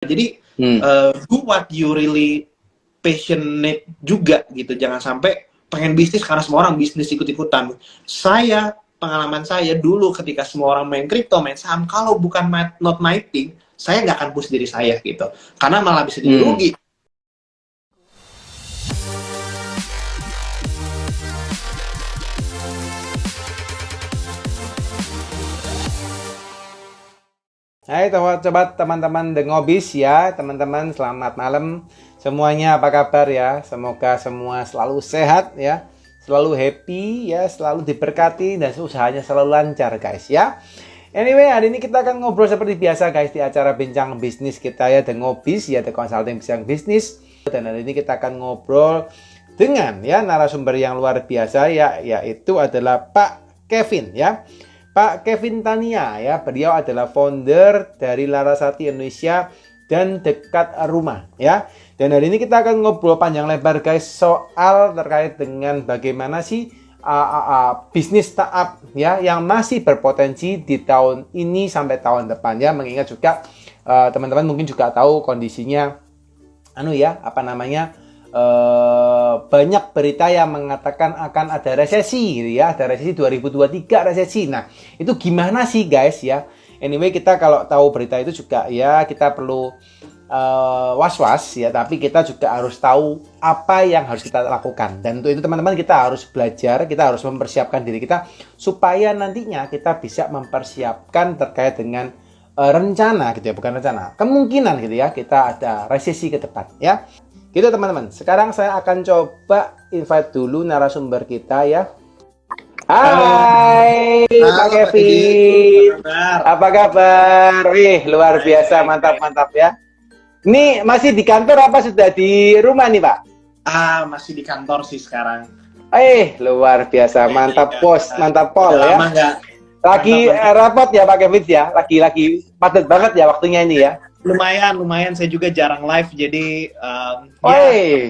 Jadi do what you really passionate juga gitu. Jangan sampai pengen bisnis karena semua orang bisnis ikut-ikutan. Pengalaman saya dulu ketika semua orang main kripto, main saham, kalau bukan not my thing, saya nggak akan push diri saya gitu. Karena malah bisa jadi rugi. Hai coba teman-teman The Ngobis ya, teman-teman selamat malam semuanya, apa kabar ya? Semoga semua selalu sehat ya, selalu happy ya, selalu diberkati dan usahanya selalu lancar guys ya. Anyway, hari ini kita akan ngobrol seperti biasa guys di acara bincang bisnis kita ya, The Ngobis ya, The Consulting Bincang Bisnis. Dan hari ini kita akan ngobrol dengan ya narasumber yang luar biasa ya, yaitu adalah Pak Kevin ya. Pak Kevin Tania ya, beliau adalah founder dari Larasati Indonesia dan Dekat Rumah ya. Dan hari ini kita akan ngobrol panjang lebar guys soal terkait dengan bagaimana sih bisnis startup ya yang masih berpotensi di tahun ini sampai tahun depan ya. Mengingat juga teman-teman mungkin juga tahu kondisinya banyak berita yang mengatakan akan ada resesi gitu ya, ada resesi 2023 resesi. Nah, itu gimana sih guys ya? Anyway, kita kalau tahu berita itu juga ya kita perlu was-was ya, tapi kita juga harus tahu apa yang harus kita lakukan. Dan untuk itu teman-teman kita harus belajar, kita harus mempersiapkan diri kita supaya nantinya kita bisa mempersiapkan terkait dengan rencana gitu ya, bukan rencana, kemungkinan gitu ya, kita ada resesi ke depan ya. Gitu teman-teman, sekarang saya akan coba invite dulu narasumber kita ya. Hai Pak Kevin, apa kabar? Wih, luar biasa, mantap ya. Ini masih di kantor apa sudah di rumah nih Pak? Masih di kantor sih sekarang. Luar biasa, mantap bos, mantap pol ya. Lagi rapot ya Pak Kevin ya, lagi padat banget ya waktunya ini ya. Lumayan, saya juga jarang live, jadi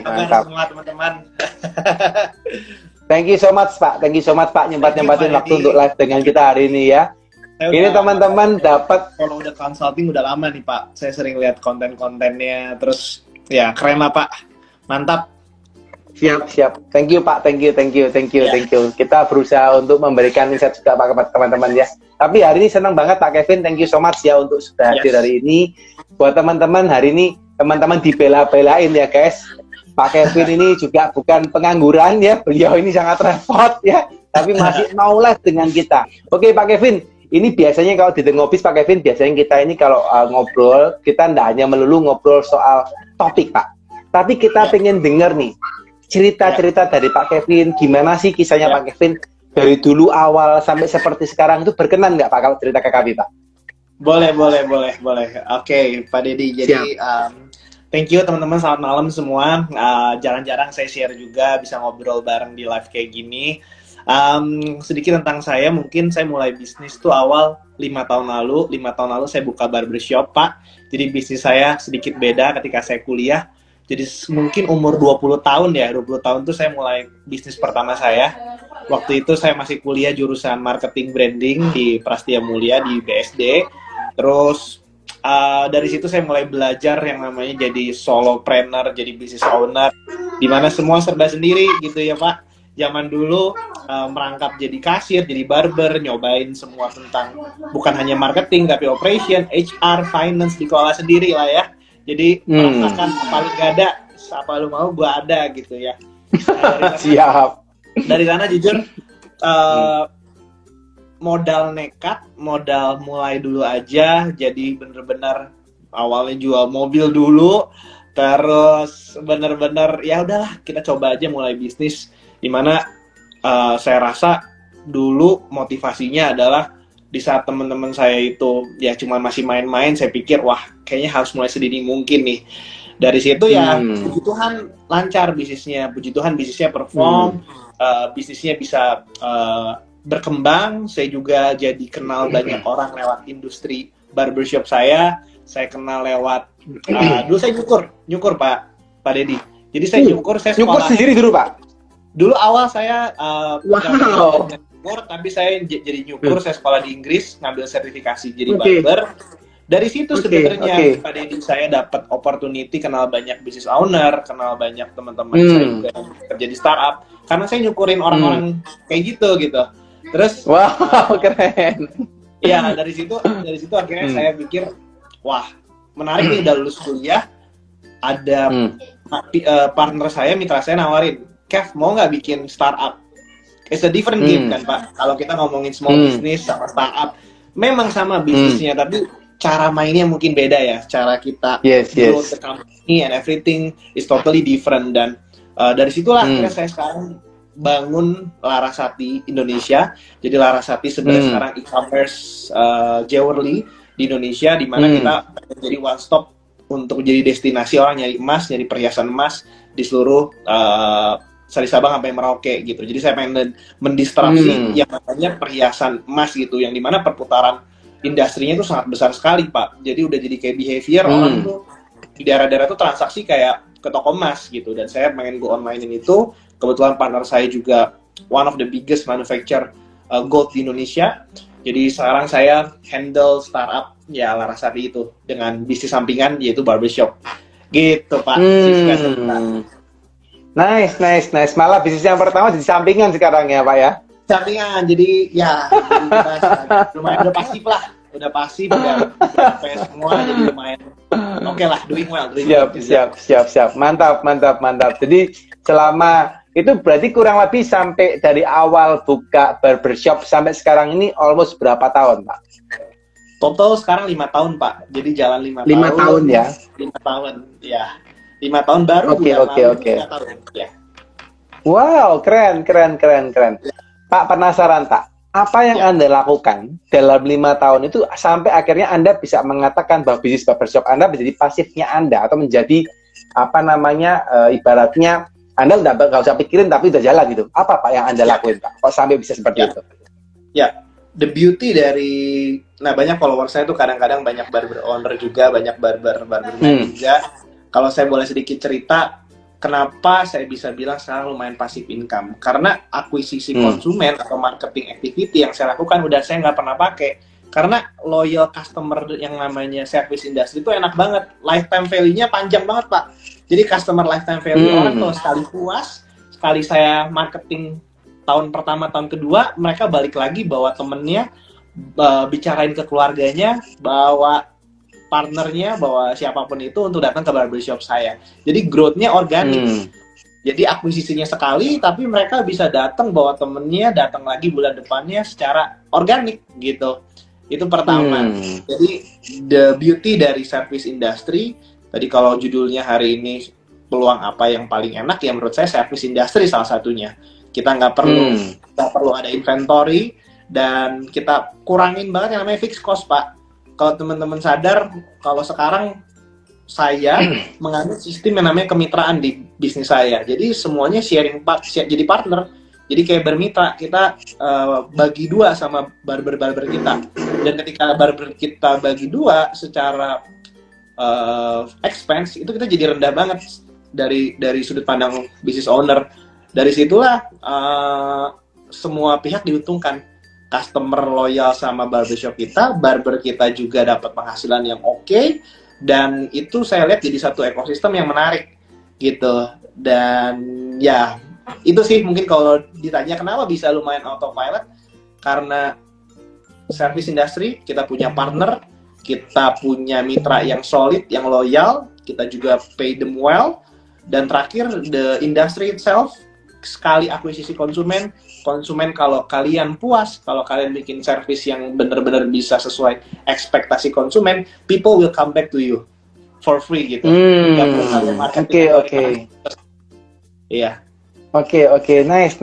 mantap semua teman-teman. Thank you so much Pak nyempatin waktu untuk live dengan kita hari ini ya. Ini teman-teman dapat, kalau udah consulting udah lama nih Pak, saya sering lihat konten-kontennya, terus ya keren lah Pak, mantap. Siap. Thank you Pak, thank you. Kita berusaha untuk memberikan insight juga Pak teman-teman ya. Tapi hari ini senang banget Pak Kevin, thank you so much ya untuk sudah hadir hari ini. Buat teman-teman hari ini, teman-teman dibela-belain ya guys. Pak Kevin ini juga bukan pengangguran ya, beliau ini sangat repot ya, tapi masih mau live dengan kita. Oke Pak Kevin, ini biasanya kalau di The Ngobis Pak Kevin, biasanya kita ini kalau ngobrol, kita tidak hanya melulu ngobrol soal topik Pak, tapi kita pengen denger nih cerita-cerita dari Pak Kevin, gimana sih kisahnya Pak Kevin dari dulu awal sampai seperti sekarang, itu berkenan nggak Pak kalau cerita ke kami Pak? Boleh. Oke, Pak Deddy. Jadi thank you teman-teman, selamat malam semua. Jarang-jarang saya share juga, bisa ngobrol bareng di live kayak gini. Sedikit tentang saya, mungkin saya mulai bisnis tuh awal 5 tahun lalu saya buka barbershop Pak. Jadi bisnis saya sedikit beda ketika saya kuliah. Jadi mungkin umur 20 tahun tuh saya mulai bisnis pertama saya. Waktu itu saya masih kuliah jurusan marketing branding di Prastia Mulia di BSD. Terus dari situ saya mulai belajar yang namanya jadi solopreneur, jadi business owner, dimana semua serba sendiri gitu ya Pak. Zaman dulu merangkap jadi kasir, jadi barber, nyobain semua tentang bukan hanya marketing tapi operation, HR, finance dikelola sendiri lah ya. Jadi merasakan paling gak ada, apa lu mau gua ada gitu ya. Siap. Dari sana jujur modal nekat, modal mulai dulu aja, jadi bener-bener awalnya jual mobil dulu, terus bener-bener ya udahlah kita coba aja mulai bisnis, dimana saya rasa dulu motivasinya adalah di saat teman-teman saya itu ya cuma masih main-main, saya pikir wah kayaknya harus mulai sedini mungkin nih. Dari situ ya puji Tuhan lancar bisnisnya, puji Tuhan bisnisnya perform, bisnisnya bisa berkembang. Saya juga jadi kenal banyak orang lewat industri barbershop saya kenal lewat dulu saya nyukur Pak Deddy. Jadi saya nyukur sekolah sendiri dulu Pak. Dulu awal saya nyukur, tapi saya jadi nyukur, saya sekolah di Inggris, ngambil sertifikasi jadi barber. Dari situ sebenarnya Pak Deddy saya dapat opportunity kenal banyak business owner, kenal banyak teman-teman saya juga yang kerja di startup. Karena saya nyukurin orang-orang kayak gitu. Terus wow, keren. Ya dari situ akhirnya saya pikir, wah menarik nih, udah lulus kuliah, ada partner saya, mitra saya nawarin, Kev mau nggak bikin startup? It's a different game kan Pak. Kalau kita ngomongin small business sama startup, memang sama bisnisnya, tapi cara mainnya mungkin beda ya. Cara kita grow the company and everything is totally different. Dan dari situlah akhirnya saya sekarang bangun Larasati Indonesia. Jadi Larasati sebenarnya sekarang e-commerce jewelry di Indonesia, di mana kita jadi one stop untuk jadi destinasi orang nyari emas, nyari perhiasan emas di seluruh dari Sabang sampai Merauke gitu. Jadi saya pengen mendistraksi yang namanya perhiasan emas gitu, yang dimana perputaran industrinya itu sangat besar sekali Pak. Jadi udah jadi kayak behavior orang tuh di daerah-daerah tuh transaksi kayak ke toko emas gitu. Dan saya pengen go online itu. Kebetulan partner saya juga one of the biggest manufacturer gold di Indonesia. Jadi sekarang saya handle startup ya Larasati itu dengan bisnis sampingan yaitu barbershop. Gitu Pak. Nice. Malah bisnis yang pertama jadi sampingan sekarang ya Pak ya? Sampingan, jadi ya lumayan udah pasif lah. Udah pasif, udah semua, jadi lumayan oke lah, doing well. Siap. Mantap. Jadi selama itu berarti kurang lebih sampai dari awal buka barbershop sampai sekarang ini almost berapa tahun Pak? Total sekarang 5 tahun Pak. Jadi jalan 5 tahun. 5 tahun ya? 5 tahun, ya. 5 tahun baru. Oke. Ya. Wow, keren. Pak, penasaran Pak, apa yang Anda lakukan dalam 5 tahun itu sampai akhirnya Anda bisa mengatakan bahwa bisnis barbershop Anda menjadi pasifnya Anda atau menjadi ibaratnya Anda nggak usah pikirin tapi udah jalan gitu. Apa Pak yang Anda lakuin Pak? Kok sampai bisa seperti itu? Ya, the beauty dari, banyak follower saya tuh kadang-kadang banyak barber owner juga, banyak barberman juga. Kalau saya boleh sedikit cerita, kenapa saya bisa bilang sekarang lumayan passive income? Karena akuisisi konsumen atau marketing activity yang saya lakukan udah saya nggak pernah pakai. Karena loyal customer yang namanya service industry itu enak banget. Lifetime value-nya panjang banget Pak. Jadi customer lifetime value orang tuh sekali puas, sekali saya marketing tahun pertama, tahun kedua, mereka balik lagi bawa temennya, bicarain ke keluarganya, bawa partnernya, bawa siapapun itu untuk datang ke barbershop saya. Jadi growth-nya organik. Jadi akuisisinya sekali, tapi mereka bisa datang bawa temennya, datang lagi bulan depannya secara organik gitu. Itu pertama. Jadi the beauty dari service industry, tadi kalau judulnya hari ini peluang apa yang paling enak, ya menurut saya service industry salah satunya. Kita nggak perlu ada inventory, dan kita kurangin banget yang namanya fixed cost Pak. Kalau teman-teman sadar, kalau sekarang saya menganut sistem yang namanya kemitraan di bisnis saya. Jadi semuanya jadi partner. Jadi kayak bermitra, kita bagi dua sama barber-barber kita. Dan ketika barber kita bagi dua secara expense, itu kita jadi rendah banget dari sudut pandang business owner. Dari situlah semua pihak diuntungkan. Customer loyal sama barbershop kita, barber kita juga dapat penghasilan yang oke, dan itu saya lihat jadi satu ekosistem yang menarik gitu. Dan ya itu sih mungkin kalau ditanya kenapa bisa lumayan autopilot, karena service industry kita punya partner, kita punya mitra yang solid, yang loyal, kita juga pay them well, dan terakhir the industry itself, sekali akuisisi konsumen kalau kalian puas, kalau kalian bikin service yang benar-benar bisa sesuai ekspektasi konsumen, people will come back to you for free gitu. Oke. Iya. Oke, nice.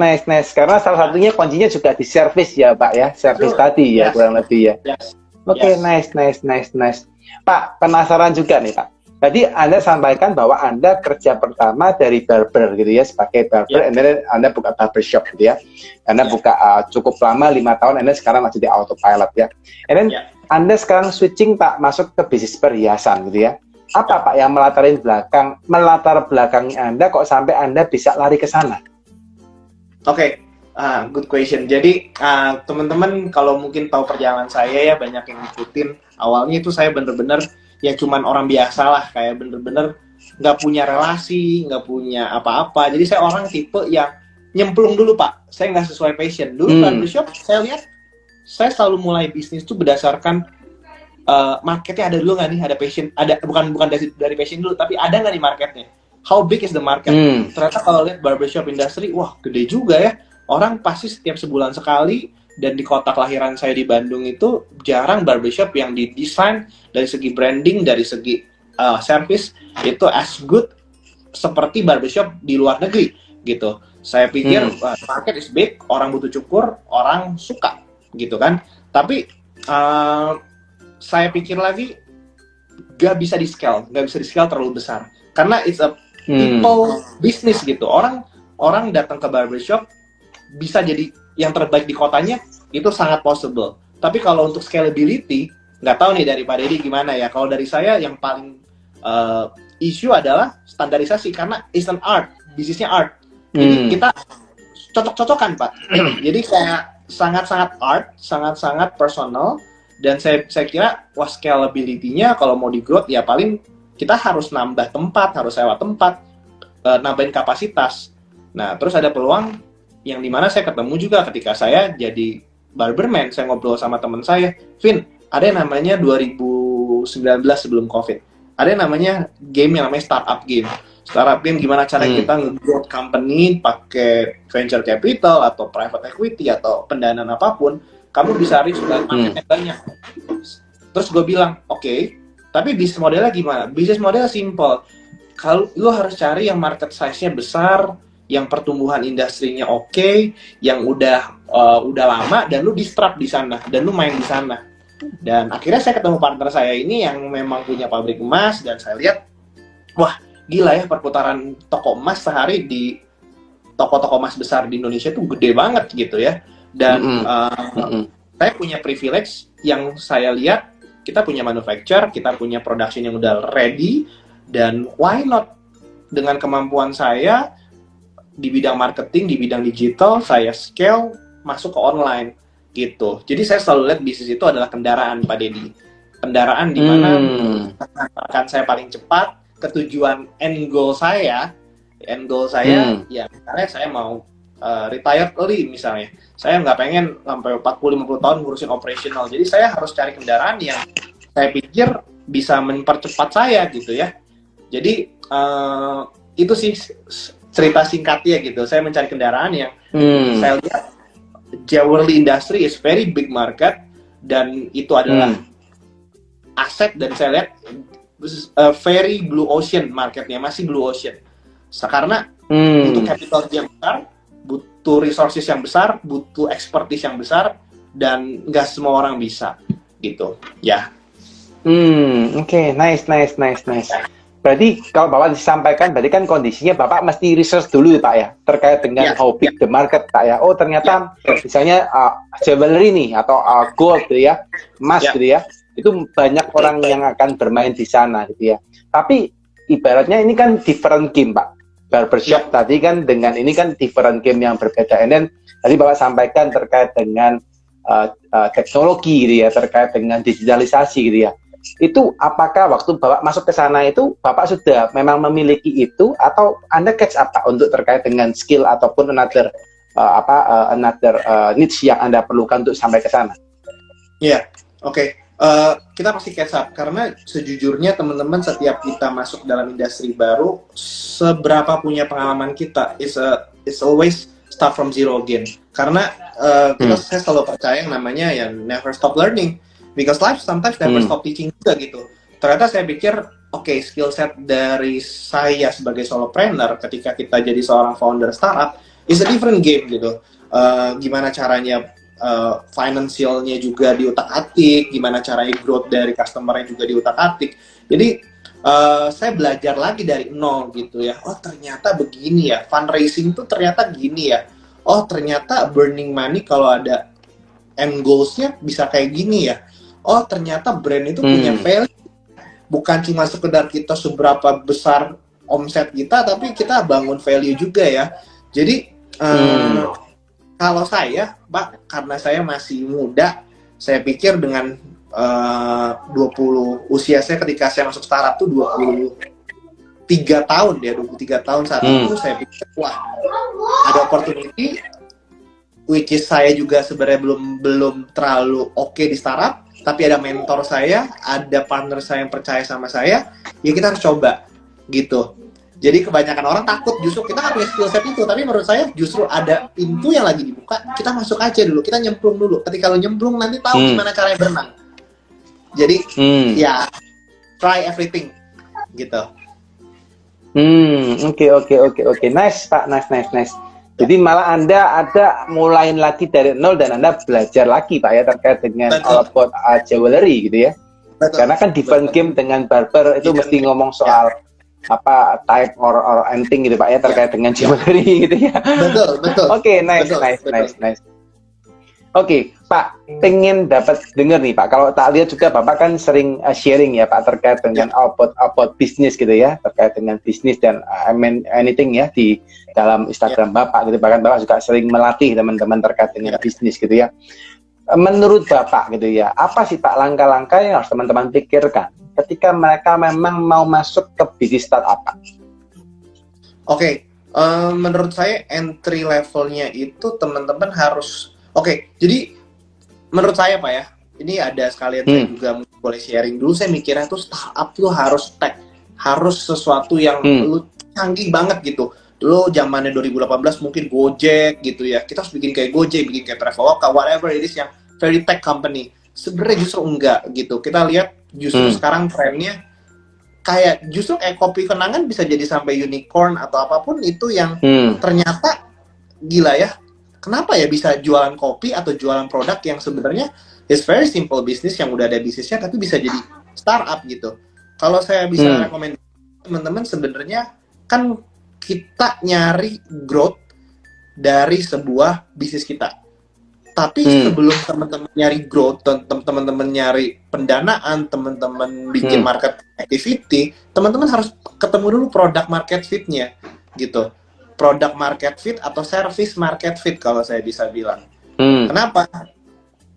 Karena salah satunya kuncinya juga di service ya Pak ya, service tadi ya kurang lebih ya. Oke, nice. Pak, penasaran juga nih Pak. Tadi Anda sampaikan bahwa Anda kerja pertama dari barber gitu ya, sebagai barber, and then Anda buka barbershop gitu ya. Anda buka cukup lama, 5 tahun, Anda sekarang masih di autopilot ya. And then Anda sekarang switching Pak, masuk ke bisnis perhiasan gitu ya. Apa Pak yang melatar belakangnya Anda kok sampai Anda bisa lari ke sana? Oke. Good question. Jadi teman-teman kalau mungkin tahu perjalanan saya ya, banyak yang ngikutin. Awalnya itu saya bener-bener ya cuman orang biasa lah, kayak bener-bener nggak punya relasi, nggak punya apa-apa. Jadi saya orang tipe yang nyemplung dulu Pak. Saya nggak sesuai passion. Dulu barbershop saya lihat, saya selalu mulai bisnis tuh berdasarkan marketnya ada dulu nggak nih, ada passion, ada bukan dari passion dulu, tapi ada nggak nih marketnya? How big is the market? Ternyata kalau lihat barbershop industry, wah gede juga ya. Orang pasti setiap sebulan sekali, dan di kota kelahiran saya di Bandung itu jarang barbershop yang didesain dari segi branding, dari segi service itu as good seperti barbershop di luar negeri gitu. Saya pikir market is big, orang butuh cukur, orang suka gitu kan. Tapi saya pikir lagi gak bisa di scale terlalu besar karena it's a people business gitu. Orang datang ke barbershop bisa jadi yang terbaik di kotanya, itu sangat possible. Tapi kalau untuk scalability, nggak tahu nih dari Pak Deddy gimana ya. Kalau dari saya yang paling isu adalah standarisasi, karena it's an art, bisnisnya art. Jadi kita cocok-cocokan Pak. Jadi kayak sangat-sangat art, sangat-sangat personal. Dan saya kira wah scalability-nya kalau mau di growth ya paling kita harus nambah tempat, harus sewa tempat, nambahin kapasitas. Nah terus ada peluang yang dimana saya ketemu juga ketika saya jadi barberman. Saya ngobrol sama teman saya, Vin, ada yang namanya 2019 sebelum COVID, ada yang namanya game yang namanya startup game. Startup game gimana cara kita nge-growth company pakai venture capital atau private equity atau pendanaan apapun, kamu bisa reach marketnya banyak. Terus gue bilang, oke, tapi bisnis modelnya gimana? Bisnis modelnya simple. Kalau lu harus cari yang market size-nya besar, yang pertumbuhan industrinya oke, yang udah lama, dan lu disrupt di sana, dan lu main di sana. Dan akhirnya saya ketemu partner saya ini yang memang punya pabrik emas, dan saya lihat, wah gila ya, perputaran toko emas sehari di toko-toko emas besar di Indonesia tuh gede banget gitu ya. Dan saya punya privilege yang saya lihat, kita punya manufacture, kita punya production yang udah ready, dan why not dengan kemampuan saya di bidang marketing, di bidang digital, saya scale masuk ke online gitu. Jadi saya selalu lihat bisnis itu adalah kendaraan Pak Deddy. Kendaraan di mana akan saya paling cepat ke tujuan end goal saya. Ya misalnya saya mau retire early misalnya. Saya nggak pengen sampai 40-50 tahun ngurusin operational. Jadi saya harus cari kendaraan yang saya pikir bisa mempercepat saya gitu ya. Jadi itu sih cerita singkatnya gitu. Saya mencari kendaraan yang saya lihat jewelry industry is very big market, dan itu adalah aset, dan saya lihat very blue ocean marketnya, masih blue ocean. Karena butuh capital yang besar, butuh resources yang besar, butuh expertise yang besar, dan nggak semua orang bisa gitu ya. Oke, nice. Berarti kalau Bapak disampaikan, berarti kan kondisinya Bapak mesti research dulu Pak ya, terkait dengan how big the market Pak ya. Oh ternyata misalnya jewelry nih, atau gold gitu ya, emas gitu ya, itu banyak orang yang akan bermain di sana gitu ya. Tapi ibaratnya ini kan different game Pak. Barbershop tadi kan dengan ini kan different game yang berbeda. And then tadi Bapak sampaikan terkait dengan teknologi gitu ya, terkait dengan digitalisasi gitu ya. Itu apakah waktu Bapak masuk ke sana itu Bapak sudah memang memiliki itu, atau Anda catch up Pak untuk terkait dengan skill ataupun another niche yang Anda perlukan untuk sampai ke sana? Iya, oke. Kita pasti catch up karena sejujurnya teman-teman, setiap kita masuk dalam industri baru, seberapa punya pengalaman kita, it's always start from zero again. Karena saya selalu percaya yang namanya ya never stop learning. Because life sometimes never stop teaching juga gitu. Ternyata saya pikir, oke, skill set dari saya sebagai solopreneur ketika kita jadi seorang founder startup is a different game gitu. Gimana caranya financialnya juga diutak-atik, gimana caranya growth dari customer-nya juga diutak-atik. Jadi saya belajar lagi dari nol gitu ya. Oh ternyata begini ya, fundraising tuh ternyata gini ya. Oh ternyata burning money kalau ada end goals-nya bisa kayak gini ya. Oh ternyata brand itu punya value, bukan cuma sekedar kita seberapa besar omset kita, tapi kita bangun value juga ya. Jadi Kalau saya, Pak, karena saya masih muda, saya pikir dengan 20 usia saya ketika saya masuk startup tuh 23 tahun ya, 23 tahun saat itu saya pikir wah, ada opportunity which is saya juga sebenarnya belum terlalu oke di startup, tapi ada mentor saya, ada partner saya yang percaya sama saya, ya kita harus coba gitu. Jadi kebanyakan orang takut, justru kita nggak punya skill set itu, tapi menurut saya justru ada pintu yang lagi dibuka, kita masuk aja dulu, kita nyemplung dulu. Ketika lo nyemplung nanti tahu gimana caranya berenang. Jadi ya try everything gitu. Oke. Nice Pak, nice. Jadi malah Anda ada mulain lagi dari nol dan Anda belajar lagi Pak ya terkait dengan all about jewelry gitu ya. Betul. Karena kan different game dengan barber itu mesti ngomong soal apa type or anything gitu Pak ya terkait dengan jewelry gitu ya. Betul. Oke, nice. Oke, Pak, pengen dapat dengar nih Pak. Kalau tak lihat juga Bapak kan sering sharing ya Pak terkait dengan about bisnis gitu ya, terkait dengan bisnis dan anything ya di dalam Instagram Bapak gitu. Bahkan Bapak juga sering melatih teman-teman terkait dengan bisnis gitu ya. Menurut Bapak gitu ya, apa sih Pak langkah-langkah yang harus teman-teman pikirkan ketika mereka memang mau masuk ke bisnis startup Pak? Oke, menurut saya entry levelnya itu teman-teman harus jadi menurut saya Pak ya, ini ada sekalian saya juga boleh sharing dulu. Saya mikirnya tuh startup tuh harus tech, harus sesuatu yang lu canggih banget gitu. Dulu zamannya 2018 mungkin Gojek gitu ya, kita harus bikin kayak Gojek, bikin kayak Traveloka, whatever it is yang very tech company. Sebenarnya justru enggak gitu. Kita lihat justru sekarang trennya kayak justru kayak kopi kenangan bisa jadi sampai unicorn atau apapun itu yang ternyata gila ya. Kenapa ya bisa jualan kopi atau jualan produk yang sebenarnya is very simple business yang udah ada bisnisnya tapi bisa jadi startup gitu. Kalau saya bisa rekomend teman-teman sebenarnya kan kita nyari growth dari sebuah bisnis kita. Tapi sebelum teman-teman nyari growth, teman-teman nyari pendanaan, teman-teman bikin market activity, teman-teman harus ketemu dulu product market fit-nya gitu. Product market fit atau service market fit kalau saya bisa bilang. Kenapa?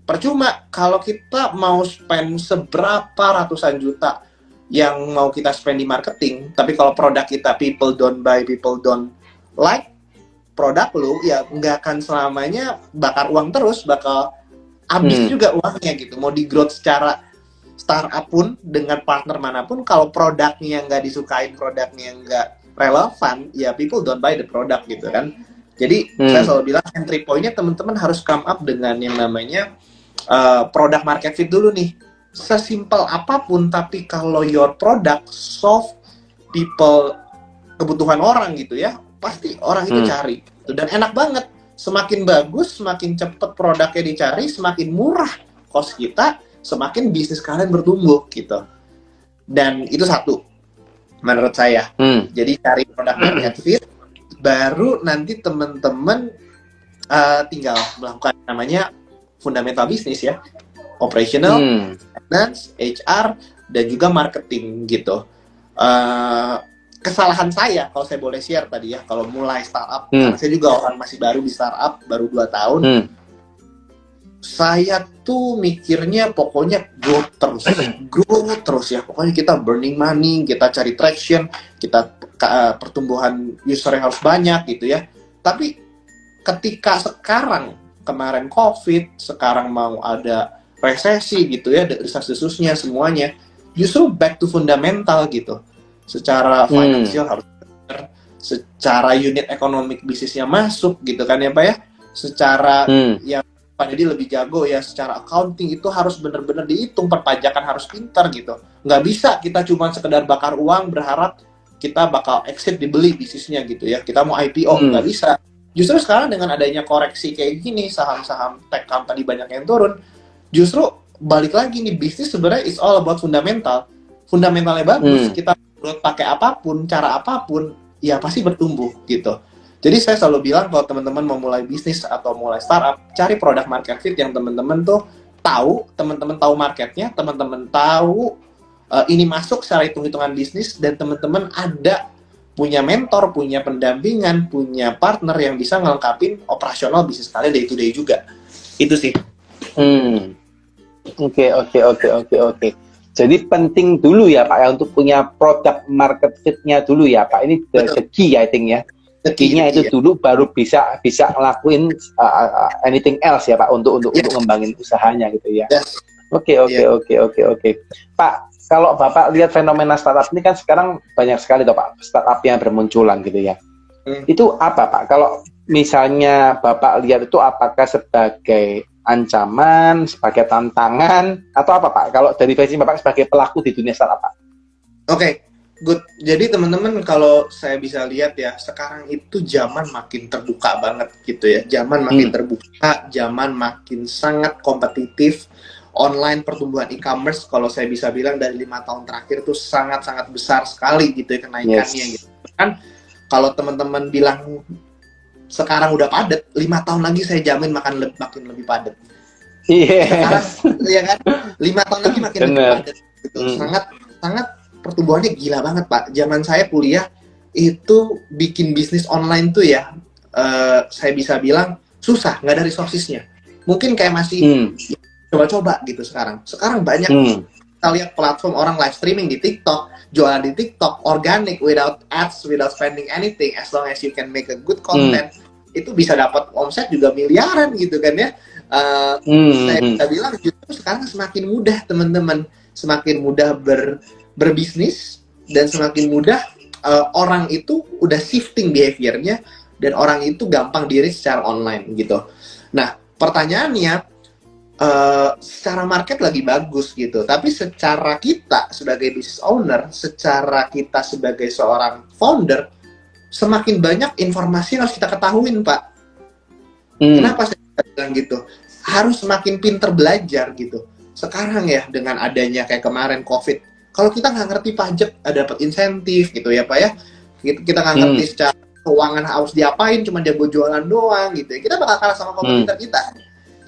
Percuma kalau kita mau spend seberapa ratusan juta yang mau kita spend di marketing, tapi kalau produk kita people don't buy, people don't like, produk lu ya nggak akan selamanya bakar uang terus, bakal habis juga uangnya gitu. Mau di growth secara startup pun dengan partner manapun, kalau produknya nggak disukain, produknya nggak relevan, ya people don't buy the product gitu kan. Jadi saya selalu bilang entry point-nya teman-teman harus come up dengan yang namanya product market fit dulu nih. Sesimpel apapun, tapi kalau your product solve people kebutuhan orang gitu ya, pasti orang itu cari. Dan enak banget. Semakin bagus, semakin cepat produknya dicari, semakin murah cost kita, semakin bisnis kalian bertumbuh gitu. Dan itu satu menurut saya. Jadi cari produk market fit, baru nanti teman-teman tinggal melakukan namanya fundamental bisnis ya, operational, finance, HR, dan juga marketing gitu. Kesalahan saya, kalau saya boleh share tadi ya, kalau mulai startup, karena saya juga orang masih baru di startup, baru 2 tahun, saya tuh mikirnya pokoknya growth terus ya. Pokoknya kita burning money, kita cari traction, kita pertumbuhan user yang harus banyak gitu ya. Tapi ketika sekarang, kemarin COVID, sekarang mau ada resesi gitu ya, desas-desusnya semuanya, justru back to fundamental gitu. Secara finansial harus benar, secara unit ekonomik bisnisnya masuk gitu kan ya Pak ya. Secara yang Pak Deddy lebih jago ya, secara accounting itu harus benar-benar dihitung, perpajakan harus pintar gitu. Nggak bisa kita cuma sekedar bakar uang berharap kita bakal exit dibeli bisnisnya gitu ya. Kita mau IPO, nggak bisa. Justru sekarang dengan adanya koreksi kayak gini, saham-saham tech company banyak yang turun, justru balik lagi nih, bisnis sebenarnya it's all about fundamental. Fundamentalnya bagus, kita pakai apapun, cara apapun, ya pasti bertumbuh gitu. Jadi saya selalu bilang kalau teman-teman mau mulai bisnis atau mulai startup, cari produk market fit yang teman-teman tuh tahu, teman-teman tahu marketnya, teman-teman tahu ini masuk secara hitung-hitungan bisnis, dan teman-teman ada punya mentor, punya pendampingan, punya partner yang bisa ngelengkapin operasional bisnis kalian day to day juga. Itu sih. Oke. Jadi penting dulu ya Pak ya untuk punya product market fit-nya dulu ya Pak. Ini the key I think ya. Key-nya itu dulu baru bisa ngelakuin anything else ya Pak untuk ngembangin usahanya gitu ya. Oke. Pak, kalau Bapak lihat fenomena startup ini kan sekarang banyak sekali toh Pak startup yang bermunculan gitu ya. Itu apa Pak? Kalau misalnya Bapak lihat itu apakah sebagai ancaman, sebagai tantangan, atau apa Pak? Kalau dari versi Bapak sebagai pelaku di dunia startup Pak? Oke, good. Jadi teman-teman kalau saya bisa lihat ya, sekarang itu zaman makin terbuka banget gitu ya. Zaman makin terbuka, zaman makin sangat kompetitif. Online pertumbuhan e-commerce kalau saya bisa bilang dari 5 tahun terakhir itu sangat-sangat besar sekali gitu ya kenaikannya gitu. Kan kalau teman-teman bilang sekarang udah padat, 5 tahun lagi saya jamin makin lebih padat. Sekarang ya kan, 5 tahun lagi makin lebih padat gitu. Sangat pertumbuhannya gila banget Pak. Zaman saya kuliah itu bikin bisnis online tuh ya, saya bisa bilang susah, nggak ada resourcesnya. Mungkin kayak masih coba-coba gitu sekarang. Sekarang banyak kita lihat platform orang live streaming di TikTok, jualan di TikTok, organic, without ads, without spending anything, as long as you can make a good content, itu bisa dapat omset juga miliaran gitu kan ya. Saya bisa bilang justru sekarang semakin mudah teman-teman, semakin mudah berbisnis dan semakin mudah orang itu udah shifting behaviornya dan orang itu gampang diri secara online gitu. Nah pertanyaannya, secara market lagi bagus gitu, tapi secara kita sebagai business owner, secara kita sebagai seorang founder, semakin banyak informasi yang harus kita ketahuin Pak. Kenapa saya bilang gitu? Harus semakin pinter belajar gitu. Sekarang ya dengan adanya kayak kemarin COVID, kalau kita nggak ngerti pajak, ada dapat insentif gitu ya Pak ya, kita nggak ngerti secara keuangan harus diapain, cuma jago jualan doang gitu ya, kita bakal kalah sama kompetitor kita.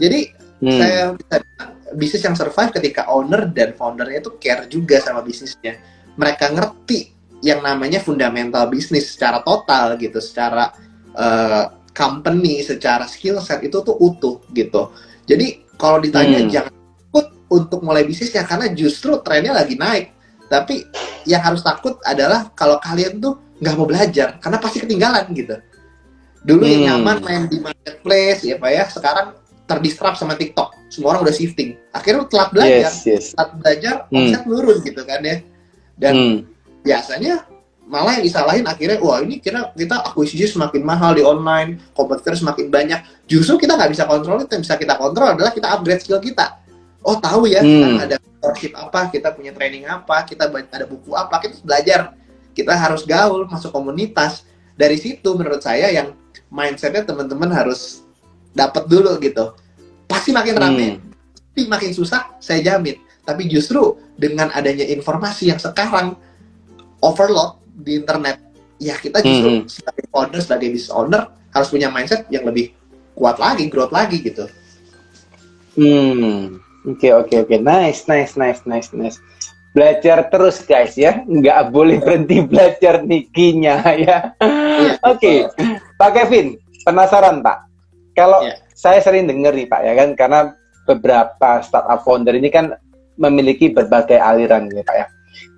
Jadi saya bisa bilang, bisnis yang survive ketika owner dan foundernya itu care juga sama bisnisnya. Mereka ngerti yang namanya fundamental bisnis secara total gitu, secara company, secara skill set itu tuh utuh gitu. Jadi kalau ditanya jangan takut untuk mulai bisnisnya karena justru trennya lagi naik. Tapi yang harus takut adalah kalau kalian tuh nggak mau belajar karena pasti ketinggalan gitu. Dulu yang nyaman main di marketplace ya Pak ya, sekarang terdisrupt sama TikTok, semua orang udah shifting. Akhirnya telat belajar, telat belajar, omset turun gitu kan ya. Dan biasanya malah yang disalahin akhirnya, wah ini kita akuisisi semakin mahal di online, kompetitor semakin banyak. Justru kita nggak bisa kontrol itu, yang bisa kita kontrol adalah kita upgrade skill kita. Oh tahu ya, sekarang ada mentorship apa, kita punya training apa, kita ada buku apa, kita belajar. Kita harus gaul, masuk komunitas. Dari situ menurut saya yang mindsetnya teman-teman harus dapat dulu gitu. Pasti makin rame, tapi makin susah, saya jamin. Tapi justru dengan adanya informasi yang sekarang overload di internet, ya kita justru sebagai founder, sebagai business owner harus punya mindset yang lebih kuat lagi, growth lagi gitu. Oke. Nice. Belajar terus guys ya, nggak boleh berhenti belajar nikinya ya. Oke. Pak Kevin, penasaran Pak? Kalau saya sering dengar nih Pak ya kan, karena beberapa startup founder ini kan memiliki berbagai aliran gitu Pak ya.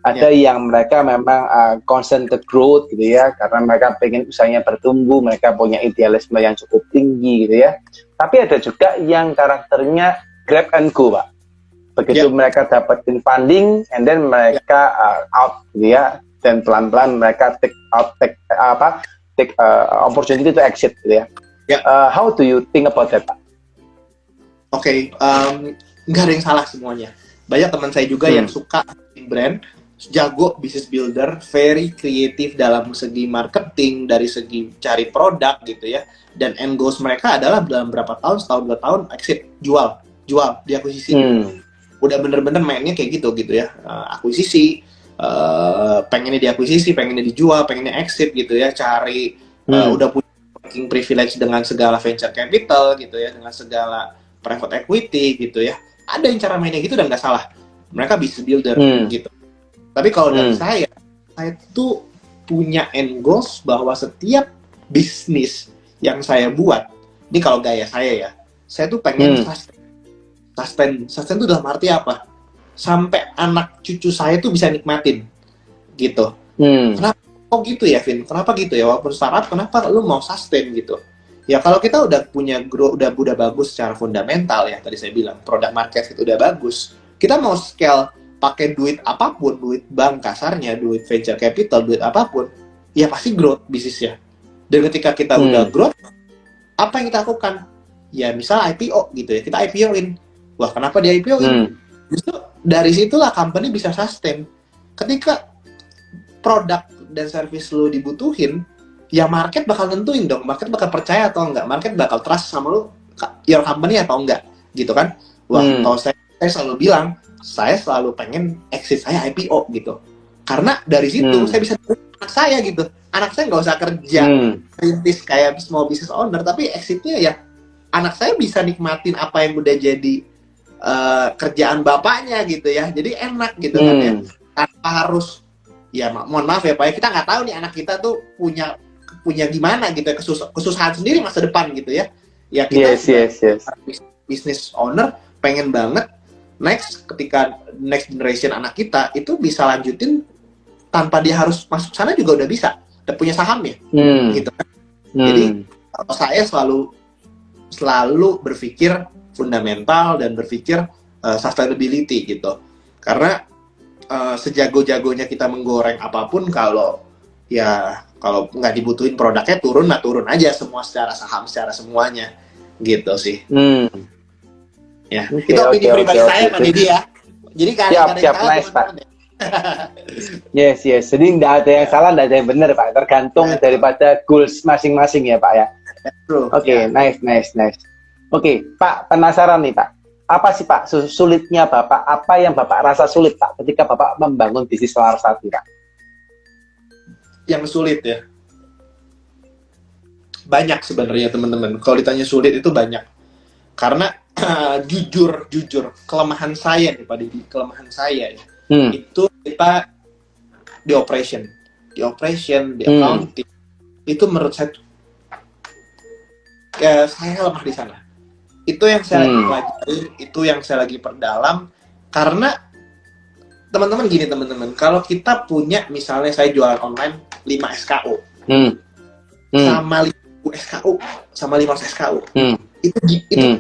Ada yang mereka memang concern the growth gitu ya, karena mereka pengen usahanya bertumbuh, mereka punya idealisme yang cukup tinggi gitu ya. Tapi ada juga yang karakternya grab and go Pak. Begitu mereka dapetin funding, and then mereka out gitu ya, dan pelan-pelan mereka take opportunity to exit gitu ya. How do you think about that, Pak? Oke, nggak ada yang salah semuanya. Banyak teman saya juga yang suka brand, jago business builder, very kreatif dalam segi marketing, dari segi cari produk gitu ya. Dan end goals mereka adalah dalam berapa tahun, setahun, 2 tahun, exit, jual, diakuisisi. Udah bener-bener mainnya kayak gitu ya. Akuisisi, pengennya diakuisisi, pengennya dijual, pengennya exit gitu ya. Cari, udah punya working privilege dengan segala venture capital gitu ya, dengan segala private equity gitu ya. Ada yang cara mainnya gitu dan nggak salah. Mereka business builder gitu. Tapi kalau dari saya tuh punya end goals bahwa setiap bisnis yang saya buat, ini kalau gaya saya tuh pengen sustain tuh dalam arti apa? Sampai anak cucu saya tuh bisa nikmatin, gitu. Kenapa kok gitu ya, Vin? Kenapa gitu ya? Walaupun startup, kenapa lu mau sustain gitu? Ya kalau kita udah punya udah bagus secara fundamental ya, tadi saya bilang produk market itu udah bagus, kita mau scale pakai duit apapun, duit bank kasarnya, duit venture capital, duit apapun, ya pasti growth bisnisnya. Dan ketika kita udah growth, apa yang kita lakukan? Ya misal IPO gitu ya, kita IPO-in. Wah, kenapa di IPO-in? Justru dari situlah company bisa sustain. Ketika produk dan service lu dibutuhin, ya market bakal nentuin dong, market bakal percaya atau enggak, market bakal trust sama lu, your company atau enggak, gitu kan. Wah, kalau saya selalu bilang, saya selalu pengen exit saya IPO gitu, karena dari situ saya bisa anak saya gitu, anak saya nggak usah kerja rintis kayak small business owner, tapi exitnya ya anak saya bisa nikmatin apa yang udah jadi kerjaan bapaknya gitu ya, jadi enak gitu kan ya, tanpa harus, ya mohon maaf ya Pak ya, kita nggak tahu nih anak kita tuh punya gimana gitu ya, kesusahan sendiri masa depan gitu ya. Ya kita business owner pengen banget ketika next generation anak kita itu bisa lanjutin tanpa dia harus masuk sana juga udah bisa, udah punya sahamnya gitu kan. Jadi saya selalu berpikir fundamental dan berpikir sustainability gitu, karena sejago-jagonya kita menggoreng apapun, kalau nggak dibutuhin produknya, turun aja semua secara saham, secara semuanya gitu sih. Ya, itu opini pribadi saya Pak Didi ya. Jadi siap, nice Pak. Yes. Jadi nggak ada yang salah, nggak ada yang benar Pak. Tergantung daripada goals masing-masing ya Pak ya. Oke, nice. Oke, Pak, penasaran nih Pak. Apa sih Pak sulitnya Bapak? Apa yang Bapak rasa sulit Pak ketika Bapak membangun bisnis Larasati Pak? Yang sulit ya, banyak sebenarnya teman-teman. Kalau ditanya sulit itu banyak, karena jujur kelemahan saya nih Pak Didi, kelemahan saya ya, itu kita di operation, di accounting, itu menurut saya lemah di sana. Itu yang saya lagi pelajari, itu yang saya lagi perdalam, karena teman-teman gini teman-teman, kalau kita punya misalnya saya jualan online 5 SKU sama 5 SKU sama 500 SKU, itu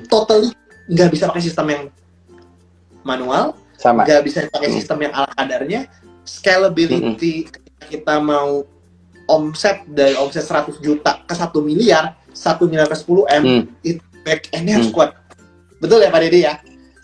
totally nggak bisa pakai sistem yang manual, nggak bisa pakai sistem yang ala kadarnya. Scalability ketika kita mau omset dari omset 100 juta ke 1 miliar, 1 miliar ke 10 M, itu back end-nya harus kuat. Betul ya Pak Dede ya?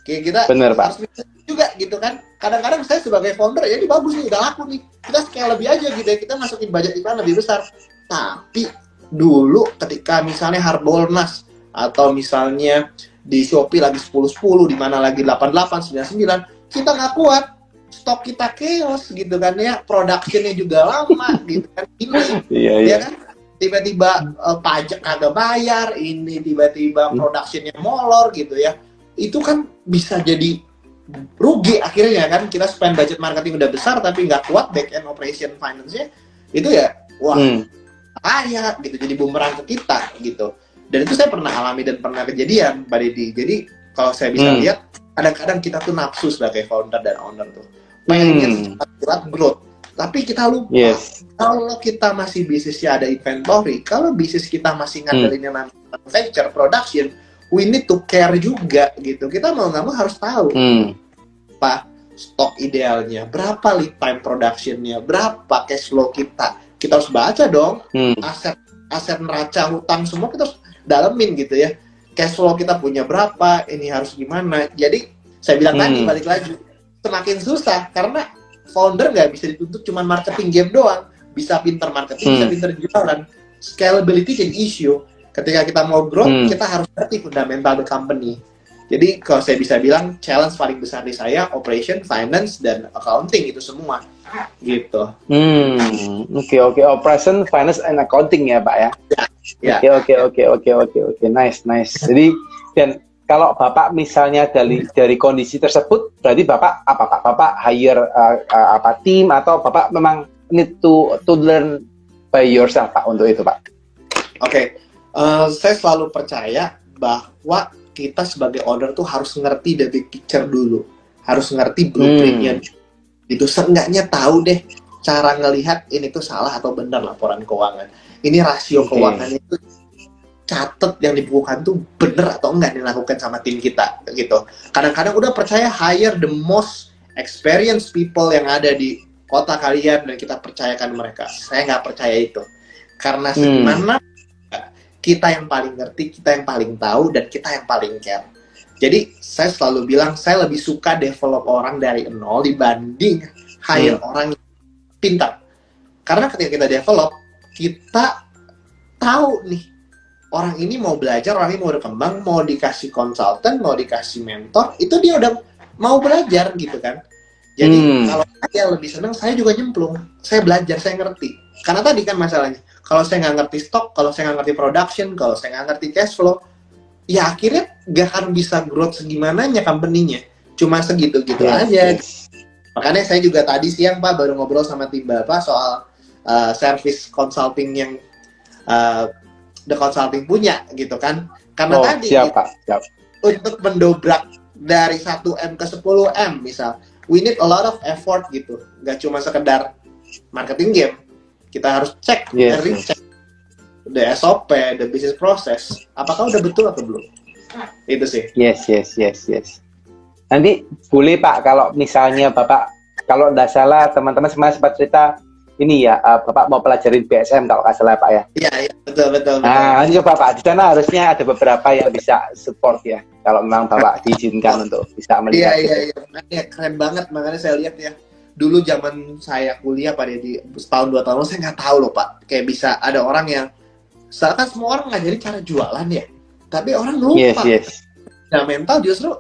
Kayak kita bener, harus bisa juga gitu kan. Kadang-kadang saya sebagai founder, ya ini bagus nih, udah laku nih, kita scale lebih aja gitu ya, kita masukin budget iklan lebih besar. Tapi dulu ketika misalnya Harbolnas atau misalnya di Shopee lagi 10-10, di mana lagi 88-99, kita nggak kuat, stok kita chaos gitu kan ya, productionnya juga lama gitu kan, ya kan, tiba-tiba pajak kagak bayar, ini tiba-tiba productionnya molor gitu ya, itu kan bisa jadi rugi akhirnya kan. Kita spend budget marketing udah besar tapi nggak kuat back end operation finance-nya, itu ya wah bahaya gitu, jadi bumerang ke kita gitu. Dan itu saya pernah alami dan pernah kejadian Pak Didi. Jadi kalau saya bisa lihat, kadang-kadang kita tuh nafsu sebagai founder dan owner tuh pengen cepat growth, tapi kita lupa kalau kita masih bisnisnya ada inventory, kalau bisnis kita masih ngandelin yang namanya manufacture, production, we need to care juga gitu. Kita mau nggak mau harus tahu apa stok idealnya, berapa lead time productionnya, berapa cash flow kita harus baca dong, aset neraca, hutang semua kita harus dalemin gitu ya, cash flow kita punya berapa, ini harus gimana. Jadi saya bilang tadi, balik lagi, semakin susah karena founder nggak bisa dituntut cuma marketing game doang, bisa pinter marketing, bisa pinter jualan. Scalability jadi issue. Ketika kita mau growth, kita harus ngerti fundamental the company. Jadi kalau saya bisa bilang, challenge paling besar di saya operation, finance, dan accounting, itu semua gitu. Oke. Operation, finance, and accounting ya Pak ya. Oke. Nice. Jadi dan kalau Bapak misalnya dari kondisi tersebut, berarti Bapak apa Pak? Bapak hire tim atau Bapak memang need to learn by yourself Pak untuk itu Pak? Oke, saya selalu percaya bahwa kita sebagai owner tuh harus ngerti the big picture dulu, harus ngerti blueprintnya. Itu seenggaknya tahu deh cara ngelihat ini tuh salah atau benar laporan keuangan. Ini rasio keuangan itu catat yang dibukukan tuh bener atau enggak dilakukan sama tim kita gitu. Kadang-kadang udah percaya hire the most experienced people yang ada di kota kalian dan kita percayakan mereka. Saya nggak percaya itu. Karena segimana kita yang paling ngerti, kita yang paling tahu, dan kita yang paling care. Jadi saya selalu bilang saya lebih suka develop orang dari nol dibanding hire orang yang pintar. Karena ketika kita develop, kita tahu nih orang ini mau belajar, orang ini mau berkembang, mau dikasih konsultan, mau dikasih mentor, itu dia udah mau belajar gitu kan. Jadi kalau saya lebih senang, saya juga nyemplung. Saya belajar, saya ngerti. Karena tadi kan masalahnya, kalau saya nggak ngerti stok, kalau saya nggak ngerti production, kalau saya nggak ngerti cash flow, ya akhirnya nggak akan bisa growth segimananya company-nya. Cuma segitu-gitu aja. Makanya saya juga tadi siang Pak baru ngobrol sama tim Bapak soal service consulting yang The Consulting punya gitu kan. Karena tadi siap. untuk mendobrak dari 1M ke 10M misal, we need a lot of effort gitu. Gak cuma sekedar marketing game. Kita harus cek, recheck the SOP, the business process. Apakah udah betul atau belum? Itu sih. Yes. Nanti boleh Pak kalau misalnya Bapak, kalau nggak salah teman-teman sempat cerita ini ya, Bapak mau pelajarin BSM kalau nggak salah Pak ya? Iya, betul. Nah, nanti coba Pak, di sana harusnya ada beberapa yang bisa support ya, kalau memang Bapak diizinkan untuk bisa melihat. Iya, makanya keren banget, makanya saya lihat ya. Dulu zaman saya kuliah Pak di setahun 2 tahun saya nggak tahu loh Pak, kayak bisa ada orang yang, kan semua orang ngajarin cara jualan ya, tapi orang lupa. Yes. Nah mental justru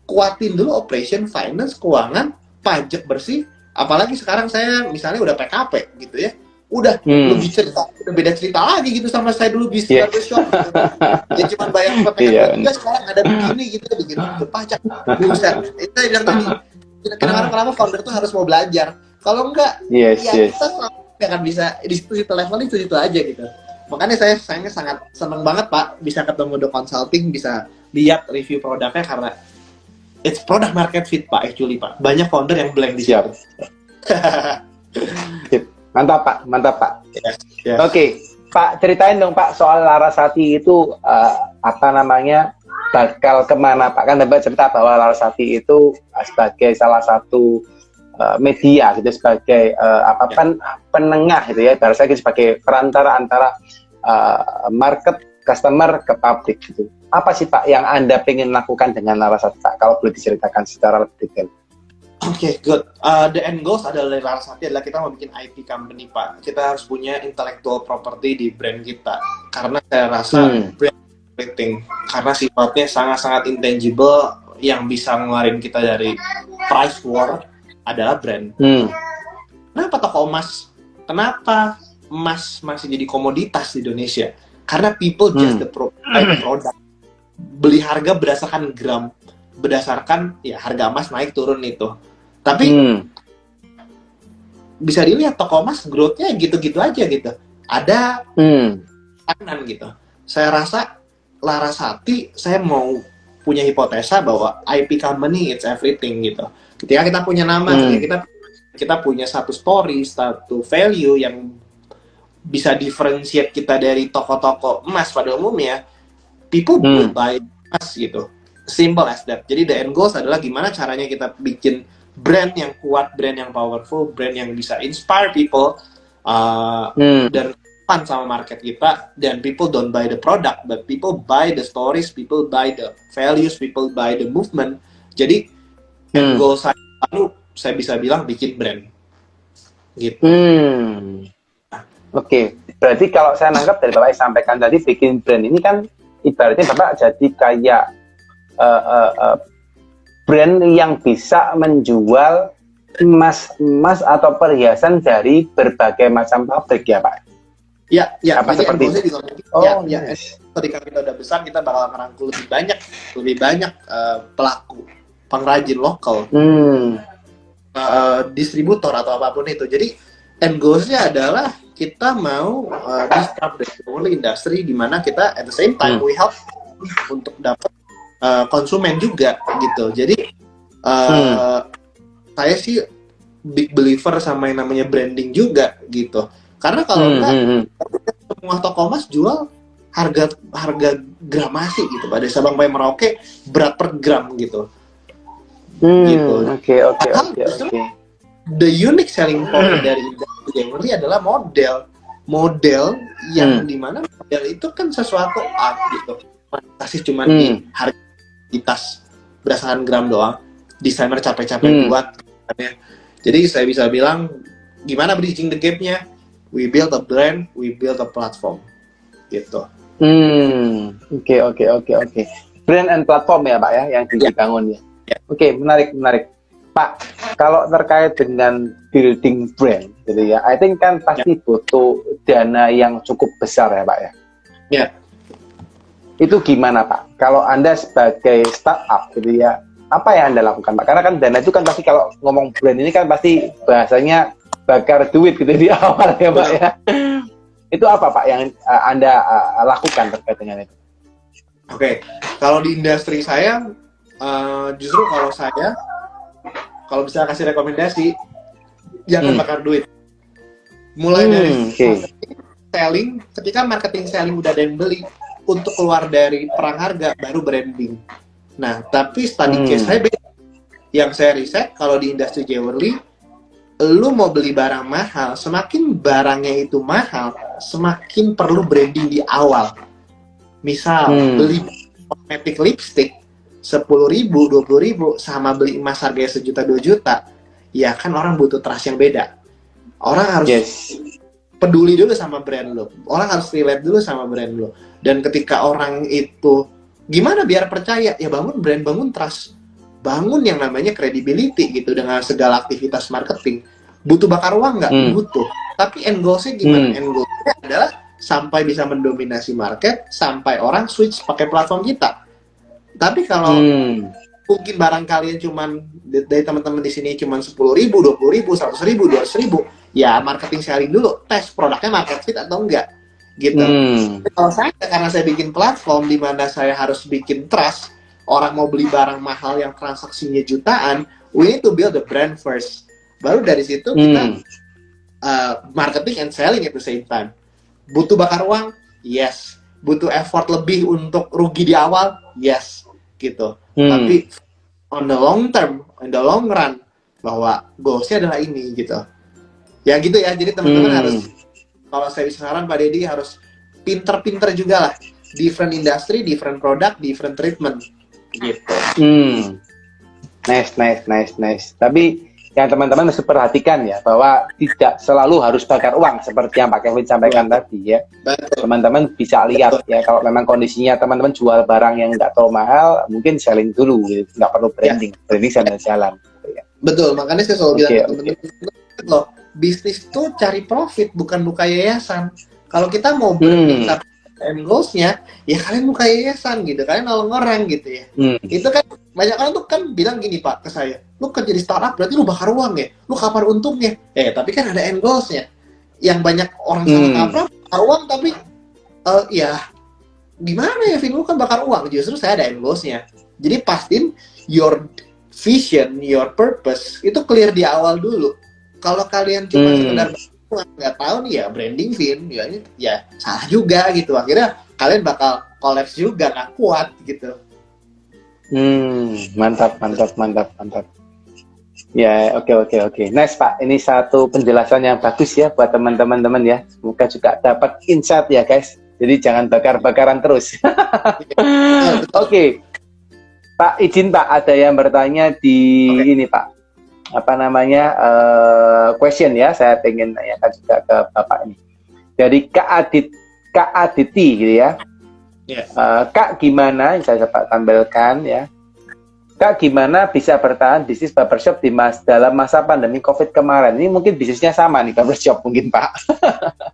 kuatin dulu operation, finance, keuangan, pajak bersih. Apalagi sekarang saya misalnya udah PKP gitu ya, udah lebih cerita, udah beda cerita lagi gitu sama saya dulu bisnis barbershop gitu. Ya cuma bayar PKP juga sekarang ada begini gitu, bikin pajak, buset. Itu yang tadi. Kenapa founder tuh harus mau belajar? Kalau enggak, kita nggak akan bisa di situ level itu aja gitu. Makanya saya sangat seneng banget Pak bisa ketemu The Consulting, bisa lihat review produknya karena it's product market fit Pak, actually Pak. Banyak founder yang blank di situ. Mantap Pak. Yes. Oke, Pak ceritain dong Pak soal Larasati itu bakal kemana Pak? Kan Bapak cerita bahwa Larasati itu sebagai salah satu media gitu, sebagai penengah gitu ya, barangkali sebagai perantara antara market, customer ke publik gitu. Apa sih Pak yang Anda pengen lakukan dengan Larasati Pak? Kalau boleh diceritakan secara lebih detail. Oke, good. The end goals adalah Larasati adalah kita mau bikin IP company Pak. Kita harus punya intellectual property di brand kita. Karena saya rasa brand marketing, karena sifatnya sangat-sangat intangible, yang bisa ngeluarin kita dari price war adalah brand. Kenapa toko emas? Kenapa emas masih jadi komoditas di Indonesia? Karena people just the product. Beli harga berdasarkan gram, berdasarkan ya harga emas naik turun itu. Tapi bisa dilihat toko emas growth-nya gitu-gitu aja gitu. Ada stagnan gitu. Saya rasa Larasati, saya mau punya hipotesa bahwa IP company it's everything gitu. Ketika kita punya nama, ketika kita punya satu story, satu value yang bisa differentiate kita dari toko-toko emas pada umumnya, people will buy emas gitu. Simple as that. Jadi the end goals adalah gimana caranya kita bikin brand yang kuat, brand yang powerful, brand yang bisa inspire people, dan fun sama market kita, dan people don't buy the product, but people buy the stories, people buy the values, people buy the movement. Jadi end goal saya lalu saya bisa bilang bikin brand gitu. Oke. Berarti kalau saya nangkap dari Bapak yang sampaikan tadi, bikin brand ini kan ibaratnya Bapak jadi kayak brand yang bisa menjual emas atau perhiasan dari berbagai macam pabrik ya Pak? Ya. Apa jadi seperti itu? Ketika kita udah besar, kita bakal merangkul lebih banyak pelaku, pengrajin lokal, distributor atau apapun itu. Jadi end goals-nya adalah kita mau disrupt the whole industry, di mana kita at the same time we help untuk dapat konsumen juga gitu. Jadi saya sih big believer sama yang namanya branding juga gitu. Karena kalau enggak semua toko emas jual harga gramasi gitu, pada Sabang sampai Merauke berat per gram gitu. Gitu. Oke. The unique selling point dari industri jewelry adalah model yang dimana model itu kan sesuatu art gitu, kasih cuma di harga di tas berdasarkan gram doang, desainer capek-capek buat. Jadi saya bisa bilang gimana bridging the gap-nya, we build a brand, we build a platform gitu. Oke. Brand and platform ya Pak ya yang dibangun ya. Oke, menarik. Pak, kalau terkait dengan building brand, gitu ya, I think kan pasti butuh dana yang cukup besar ya Pak ya. Ya. Itu gimana Pak? Kalau Anda sebagai startup, gitu ya, apa yang Anda lakukan Pak? Karena kan dana itu kan pasti kalau ngomong brand ini kan pasti bahasanya bakar duit gitu di awal ya Pak ya. Itu apa Pak yang Anda lakukan terkait dengan itu? Oke, kalau di industri saya, justru kalau bisa kasih rekomendasi, jangan bakar duit. Mulai dari selling, ketika marketing selling udah ada yang beli, untuk keluar dari perang harga, baru branding. Nah, tapi study case saya beda. Yang saya riset, kalau di industri jewelry, lu mau beli barang mahal, semakin barangnya itu mahal, semakin perlu branding di awal. Misal, beli cosmetic lipstick 10.000, 20.000 sama beli emas harganya 1 juta 2 juta, ya kan orang butuh trust yang beda. Orang harus peduli dulu sama brand lo. Orang harus relate dulu sama brand lo. Dan ketika orang itu gimana biar percaya? Ya bangun brand, bangun trust, bangun yang namanya credibility gitu dengan segala aktivitas marketing. Butuh bakar uang nggak? Butuh. Tapi end goals-nya gimana? End goals-nya adalah sampai bisa mendominasi market, sampai orang switch pakai platform kita. Tapi kalau mungkin barang kalian cuman dari teman-teman di sini cuman 10.000, 20.000, 100.000, 200.000, ya marketing selling dulu, tes produknya market fit atau enggak, gitu. Kalau saya, karena saya bikin platform di mana saya harus bikin trust, orang mau beli barang mahal yang transaksinya jutaan, we need to build the brand first. Baru dari situ kita marketing and selling at the same time. Butuh bakar uang? Yes. Butuh effort lebih untuk rugi di awal? Yes. Gitu. Tapi on the long term, in the long run, bahwa goals-nya adalah ini gitu. Ya gitu ya. Jadi teman-teman harus, kalau saya bisa saran Pak Deddy, harus pinter-pinter juga lah. Different industry, different product, different treatment. Gitu. Nice. Tapi yang teman-teman harus perhatikan ya, bahwa tidak selalu harus bakar uang seperti yang Pak Kevin sampaikan tadi ya. Teman-teman bisa lihat ya, kalau memang kondisinya teman-teman jual barang yang nggak terlalu mahal, mungkin selling dulu, gitu. Nggak perlu branding, branding sambil jalan. Gitu ya. Betul, makanya saya selalu bilang teman-teman loh, bisnis tuh cari profit, bukan buka yayasan. Kalau kita mau branding end goals-nya, ya kalian buka yayasan gitu, kalian nolong orang gitu ya. Itu kan banyak orang tuh kan bilang gini Pak ke saya, lu kerja di startup berarti lu bakar uang ya, lu kapan untungnya? Tapi kan ada end goals-nya. Yang banyak orang salah kaprah, bakar uang tapi ya gimana ya Vin, lu kan bakar uang. Justru saya ada end goals-nya. Jadi pastiin your vision, your purpose itu clear di awal dulu. Kalau kalian cuma sekedar nggak tahu nih ya branding Vin, ya salah juga gitu. Akhirnya kalian bakal collapse juga, nggak kuat gitu. Mantap. Ya, oke. Nice Pak, ini satu penjelasan yang bagus ya buat teman-teman ya. Semoga juga dapat insight ya guys. Jadi jangan bakar-bakaran terus. Oke. Pak, izin Pak, ada yang bertanya di ini Pak. Apa namanya, question ya, saya pengen tanyakan juga ke Bapak ini. Dari Kak Aditi gitu ya. Kak gimana, saya sempat tampilkan ya. Kak gimana bisa bertahan bisnis barbershop dalam masa pandemi COVID kemarin? Ini mungkin bisnisnya sama nih, barbershop mungkin Pak.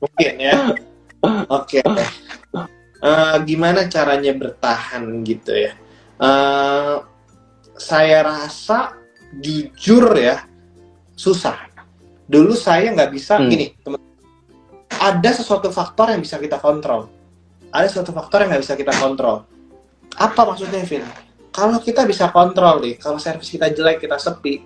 Mungkin ya. Oke. Gimana caranya bertahan gitu ya? Saya rasa jujur ya, susah. Dulu saya nggak bisa gini, Hmm. teman. Ada sesuatu faktor yang bisa kita kontrol. Ada sesuatu faktor yang nggak bisa kita kontrol. Apa maksudnya, Vin? Kalau kita bisa kontrol nih, kalau servis kita jelek, kita sepi,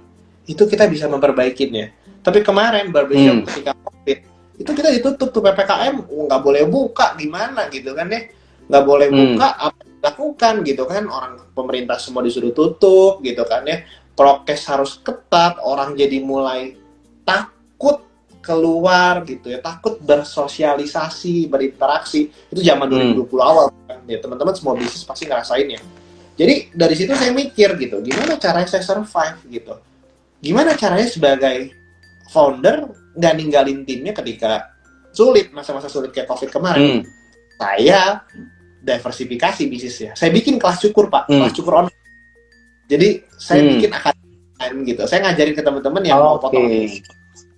itu kita bisa memperbaikinya. Tapi kemarin barbershop Hmm. ketika COVID, itu kita ditutup tuh PPKM, nggak boleh buka, gimana gitu kan ya? Nggak boleh Hmm. buka, apa yang dilakukan gitu kan? Orang pemerintah semua disuruh tutup gitu kan ya? Prokes harus ketat, orang jadi mulai takut keluar gitu ya, takut bersosialisasi, berinteraksi. Itu zaman Hmm. 2020 awal kan ya, teman-teman semua bisnis pasti ngerasain ya. Jadi dari situ saya mikir gitu, gimana caranya saya survive gitu. Gimana caranya sebagai founder nggak ninggalin timnya ketika sulit, masa-masa sulit kayak COVID kemarin. Hmm. Saya diversifikasi bisnisnya. Saya bikin kelas cukur, Pak, kelas Hmm. cukur online. Jadi saya bikin Hmm. akademi gitu. Saya ngajarin ke teman-teman yang mau Oke. potong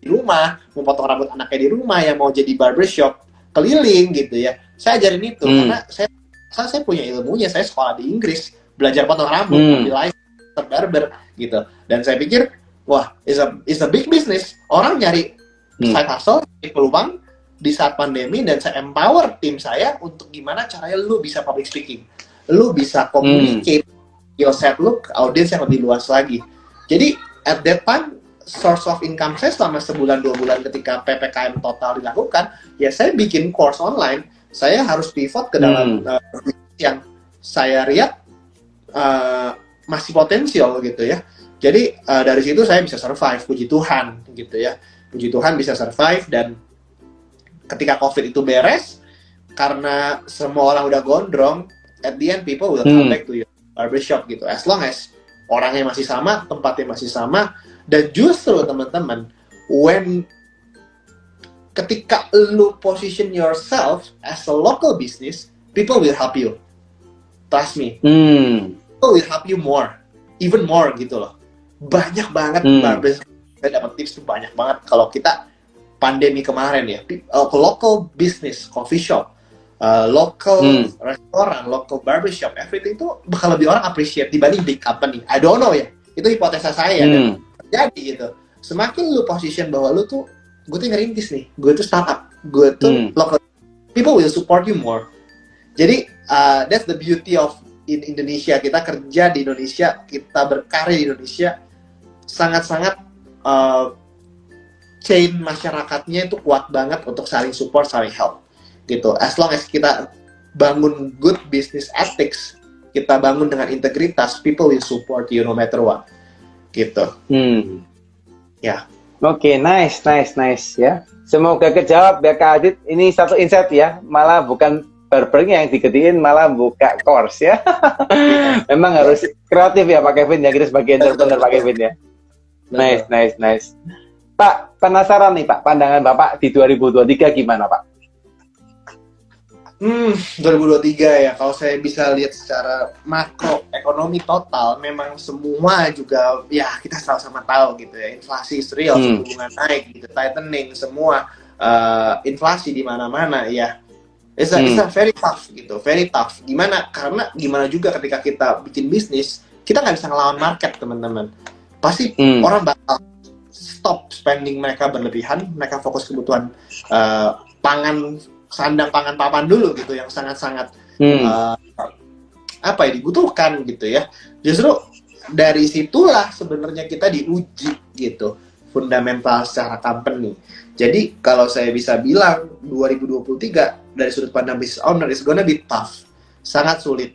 di rumah, mau potong rambut anaknya di rumah, yang mau jadi barbershop keliling gitu ya. Saya ajarin itu karena Hmm. saya punya ilmunya. Saya sekolah di Inggris, belajar potong rambut, Hmm. ambil license barber gitu. Dan saya pikir, wah, is a big business. Orang nyari Hmm. side hustle, nyari peluang di saat pandemi, dan saya empower tim saya untuk gimana caranya lu bisa public speaking, lu bisa communicate skill set lu ke audiens yang lebih luas lagi. Jadi at that time source of income saya selama sebulan 2 bulan ketika PPKM total dilakukan, ya saya bikin course online. Saya harus pivot ke dalam yang saya lihat masih potensial gitu ya. Jadi dari situ saya bisa survive, puji Tuhan gitu ya. Puji Tuhan bisa survive. Dan ketika COVID itu beres, karena semua orang udah gondrong, at the end people will come back to your barbershop gitu. As long as orangnya masih sama, tempatnya masih sama. Dan justru teman-teman, ketika lu position yourself as a local business, people will help you. Trust me. People will help you more, even more gitu loh. Banyak banget barbershop. Saya dapat tips tuh banyak banget. Kalau kita pandemi kemarin ya, local business, coffee shop, local restoran, local barbershop, everything itu bakal lebih orang appreciate dibanding big company. I don't know ya. Itu hipotesa saya dan terjadi gitu. Semakin lu position bahwa lu tuh, gue tuh ngerintis nih, gue tuh startup, gue tuh local, people will support you more. Jadi that's the beauty of in Indonesia. Kita kerja di Indonesia, kita berkarya di Indonesia, sangat-sangat chain masyarakatnya itu kuat banget untuk saling support, saling help gitu. As long as kita bangun good business ethics, kita bangun dengan integritas, people will support you no matter what gitu. Ya. Oke, nice ya. Semoga kejawab ya Kak Adit. Ini satu insight ya, malah bukan barbernya yang digedein, malah buka course ya. Memang harus kreatif ya Pak Kevin ya, kita sebagai entrepreneur Pak Kevin ya. Nice. Pak, penasaran nih Pak, pandangan Bapak di 2023 gimana Pak? 2023 ya, kalau saya bisa lihat secara makro ekonomi total, memang semua juga ya kita sama-sama tahu gitu ya, inflasi is real, suku bunga naik gitu, tightening semua, inflasi di mana-mana ya. It's a very tough gitu, very tough. Karena gimana juga ketika kita bikin bisnis, kita nggak bisa ngelawan market teman-teman. Pasti orang bakal stop spending mereka berlebihan, mereka fokus kebutuhan pangan, sandang pangan papan dulu gitu, yang sangat-sangat dibutuhkan gitu ya. Justru dari situlah sebenarnya kita diuji gitu, fundamental secara company. Jadi kalau saya bisa bilang 2023 dari sudut pandang business owner is gonna be tough, sangat sulit.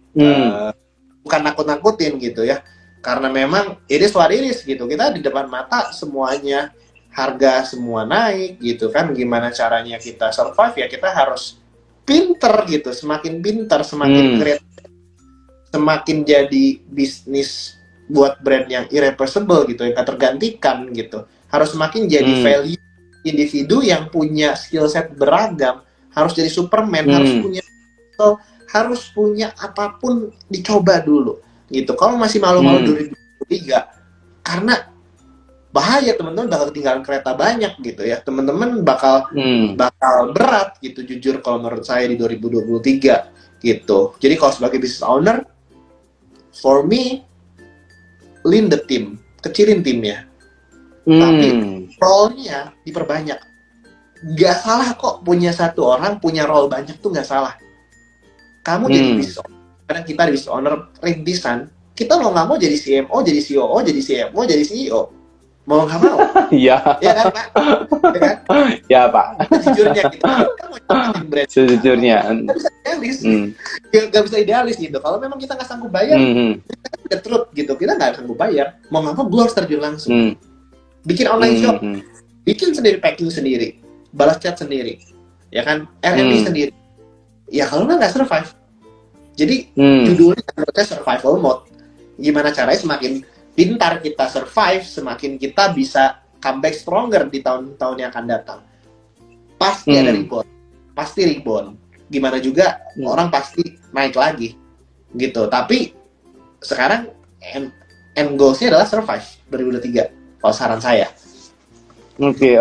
Bukan nakut-nakutin gitu ya, karena memang it is what it is gitu. Kita di depan mata semuanya, harga semua naik gitu kan. Gimana caranya kita survive ya, kita harus pinter gitu. Semakin pinter, semakin kreatif, semakin jadi bisnis buat brand yang irreplaceable gitu, yang gak tergantikan gitu. Harus semakin jadi value individu yang punya skill set beragam. Harus jadi Superman, harus punya apapun, dicoba dulu gitu. Kalau masih malu-malu 2023, karena bahaya teman-teman, bakal ketinggalan kereta banyak gitu ya. Teman-teman bakal berat gitu, jujur kalau menurut saya di 2023 gitu. Jadi kalau sebagai business owner, for me, lean the team, kecilin timnya. Tapi role-nya diperbanyak. Nggak salah kok punya satu orang punya role banyak tuh nggak salah. Kamu jadi business owner, karena kita business owner rintisan, kita mau nggak mau jadi CMO, jadi COO, jadi CMO, jadi CEO. Mau nggak mau. Iya. Ya kan, Pak? Ya kan? Ya, Pak. Sejujurnya gitu. Kita mau nyobain brand. Sejujurnya. Nggak bisa idealis. Nggak bisa idealis gitu. Kalau memang kita nggak sanggup bayar, kita kan udah truth gitu. Kita nggak sanggup bayar. Mau nggak mau, gue harus terjun langsung. Bikin online shop. Bikin sendiri, packing sendiri. Balas chat sendiri. Ya kan? R&D sendiri. Ya kalau nggak survive. Jadi judulnya menurutnya survival mode. Gimana caranya semakin pintar kita survive, semakin kita bisa comeback stronger di tahun-tahun yang akan datang. Pasti ada rebound. Pasti rebound. Gimana juga orang pasti naik lagi. Gitu. Tapi sekarang end goals-nya adalah survive 2023. Kalau saran saya. Oke.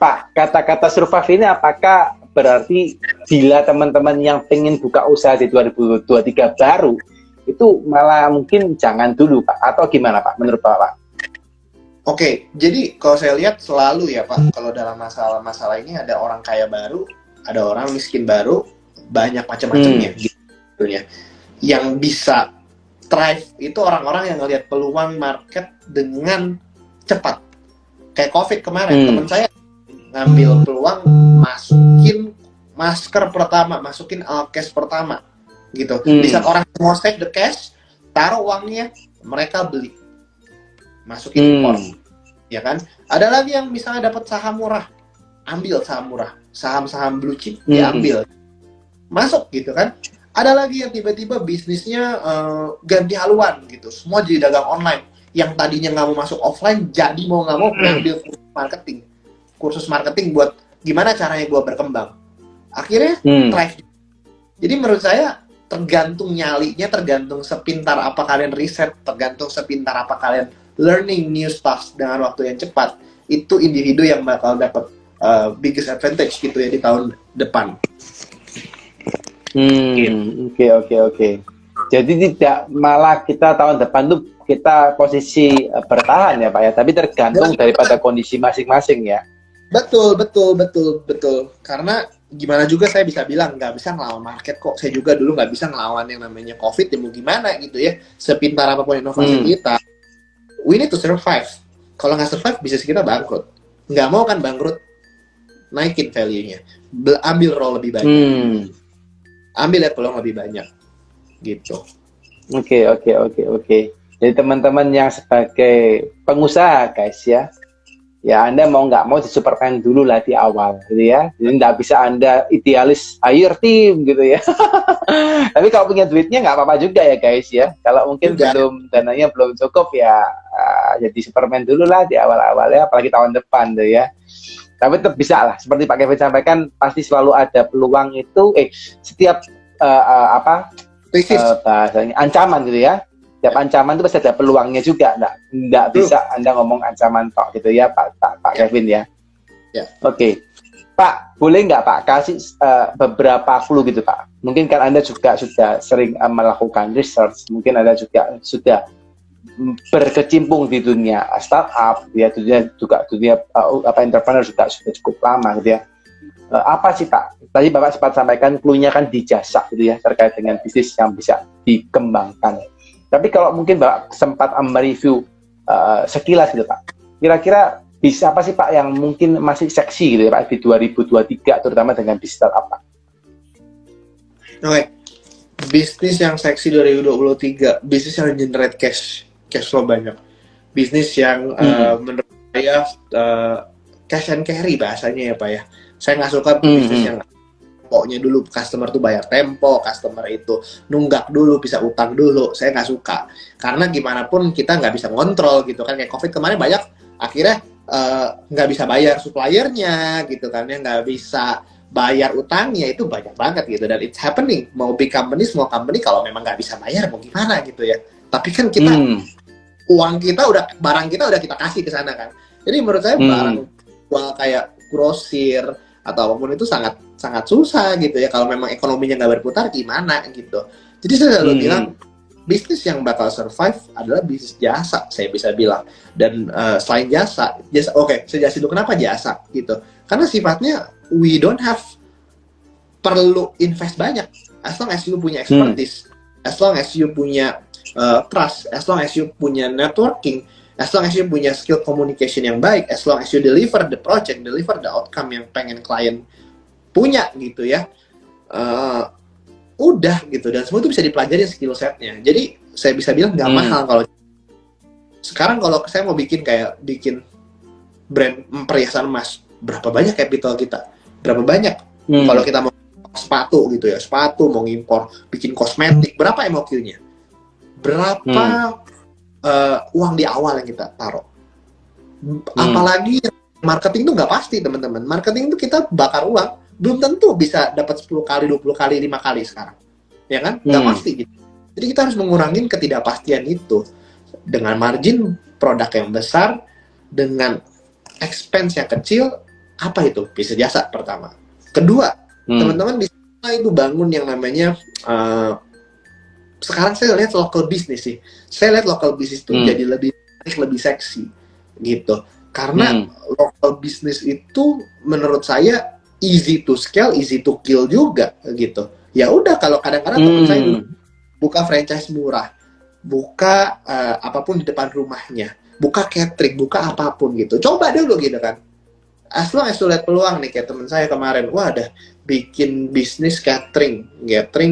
Pak, kata-kata survive ini apakah berarti bila teman-teman yang pengen buka usaha di 2023 baru, itu malah mungkin jangan dulu, Pak? Atau gimana, Pak, menurut Pak? Oke, jadi kalau saya lihat selalu ya, Pak, kalau dalam masalah ini ada orang kaya baru, ada orang miskin baru, banyak macam-macamnya gitu ya. Yang bisa thrive itu orang-orang yang ngelihat peluang market dengan cepat. Kayak COVID kemarin, teman saya ngambil peluang, masukin masker pertama, masukin alkes pertama, gitu. Di saat orang mau save the cash, taruh uangnya, mereka beli, masukin impor, ya kan? Ada lagi yang misalnya dapat saham murah, ambil saham murah, saham-saham blue chip, diambil, masuk, gitu kan? Ada lagi yang tiba-tiba bisnisnya ganti haluan, gitu. Semua jadi dagang online. Yang tadinya nggak mau masuk offline, jadi mau nggak mau ngambil kursus marketing buat gimana caranya gue berkembang. Akhirnya thrive. Jadi menurut saya tergantung nyalinya, tergantung sepintar apa kalian riset, tergantung sepintar apa kalian learning new stuff dengan waktu yang cepat. Itu individu yang bakal dapat biggest advantage gitu ya di tahun depan. Oke. Jadi tidak malah kita tahun depan tuh kita posisi bertahan ya, Pak ya, tapi tergantung daripada kondisi masing-masing ya. Betul. Karena gimana juga saya bisa bilang nggak bisa ngelawan market kok. Saya juga dulu nggak bisa ngelawan yang namanya COVID, ya mau gimana gitu ya. Sepintar apapun inovasi kita, we need to survive. Kalau nggak survive, bisnis kita bangkrut. Nggak mau kan bangkrut, naikin value-nya. Ambil role lebih banyak. Ambil peluang lebih banyak. Gitu. Oke. Jadi teman-teman yang sebagai pengusaha guys ya Anda mau nggak mau di Superman dulu lah di awal gitu ya. Jadi nggak bisa Anda idealis hire tim gitu ya. Tapi kalau punya duitnya nggak apa-apa juga ya guys ya. Kalau mungkin dananya belum cukup ya jadi Superman dulu lah di awal-awal ya, apalagi tahun depan tuh ya. Tapi tetap bisa lah, seperti Pak Kevin sampaikan, pasti selalu ada peluang itu. Setiap bahasanya ancaman gitu ya. Setiap ancaman itu pasti ada peluangnya juga. Nggak bisa Anda ngomong ancaman tok gitu ya, Pak Kevin ya. Oke. Pak, boleh nggak Pak kasih beberapa clue gitu Pak? Mungkin kan Anda juga sudah sering melakukan research, mungkin Anda juga sudah berkecimpung di dunia startup, ya dunia entrepreneur juga sudah cukup lama gitu ya. Apa sih Pak? Tadi Bapak sempat sampaikan clue-nya kan di jasa gitu ya, terkait dengan bisnis yang bisa dikembangkan. Tapi kalau mungkin Bapak sempat mereview sekilas gitu Pak, kira-kira bisa apa sih Pak yang mungkin masih seksi gitu ya Pak di 2023 terutama dengan bisnis startup Pak? Oke. Bisnis yang seksi 2023, bisnis yang generate cash flow banyak. Bisnis yang menurut saya cash and carry bahasanya ya Pak ya. Saya nggak suka bisnis yang pokoknya dulu customer tuh bayar tempo, customer itu nunggak dulu, bisa utang dulu. Saya nggak suka. Karena gimana pun kita nggak bisa ngontrol gitu kan. Kayak COVID kemarin banyak akhirnya nggak bisa bayar suppliernya gitu kan ya, nggak bisa bayar utangnya, itu banyak banget gitu. Dan it's happening. Mau big company, small company, kalau memang nggak bisa bayar mau gimana gitu ya. Tapi kan kita uang kita barang kita udah kita kasih ke sana kan. Jadi menurut saya barang jual kayak grosir atau apapun itu sangat susah gitu ya, kalau memang ekonominya nggak berputar gimana gitu. Jadi saya selalu bilang bisnis yang bakal survive adalah bisnis jasa, saya bisa bilang. Dan selain jasa oke, saya jelasin dulu kenapa jasa gitu. Karena sifatnya we don't have perlu invest banyak, as long as you punya expertise, as long as you punya trust, as long as you punya networking, as long as you punya skill communication yang baik, as long as you deliver the project, deliver the outcome yang pengen klien punya gitu ya. Udah gitu, dan semua itu bisa dipelajari skill setnya. Jadi saya bisa bilang nggak mahal. Kalau sekarang kalau saya mau bikin brand perhiasan emas, berapa banyak capital kita, berapa banyak kalau kita mau sepatu gitu ya, sepatu mau ngimpor, bikin kosmetik, berapa MOQ-nya, berapa uang di awal yang kita taruh. Apalagi marketing itu nggak pasti teman-teman. Marketing itu kita bakar uang, belum tentu bisa dapat 10 kali, 20 kali, 5 kali sekarang. Ya kan? Nggak pasti gitu. Jadi kita harus mengurangi ketidakpastian itu. Dengan margin produk yang besar, dengan expense yang kecil, apa itu? Bisa jasa pertama. Kedua, teman-teman bisa itu bangun yang namanya, sekarang saya lihat local business sih. Saya lihat local business itu jadi lebih seksi gitu. Karena local business itu menurut saya easy to scale, easy to kill juga gitu. Ya udah, kalau kadang-kadang teman saya buka franchise murah, buka apapun di depan rumahnya, buka catering, buka apapun gitu. Coba dulu gitu kan. As long as lihat peluang nih, kayak teman saya kemarin, wah ada bikin bisnis catering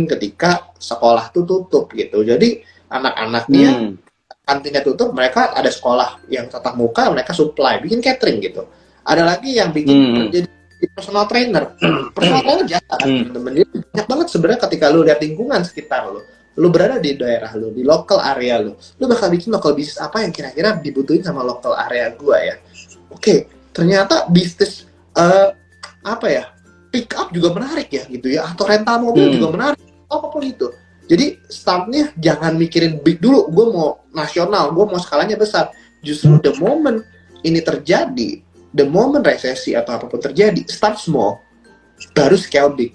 ketika sekolah tuh tutup gitu. Jadi anak-anaknya kantinnya tutup, mereka ada sekolah yang tatap muka, mereka supply, bikin catering gitu. Ada lagi yang bikin jadi personal trainer. Personal trainer jasa kan teman-teman. Jadi banyak banget sebenarnya ketika lu lihat lingkungan sekitar lu berada di daerah lu, di local area lu bakal bikin local bisnis apa yang kira-kira dibutuhin sama local area gua ya. Oke, ternyata bisnis pick up juga menarik ya gitu ya, atau rental mobil juga menarik, apapun itu. Jadi startnya jangan mikirin big dulu, gue mau nasional, gue mau skalanya besar. Justru the moment ini terjadi, the moment resesi atau apapun terjadi, start small, baru scale big.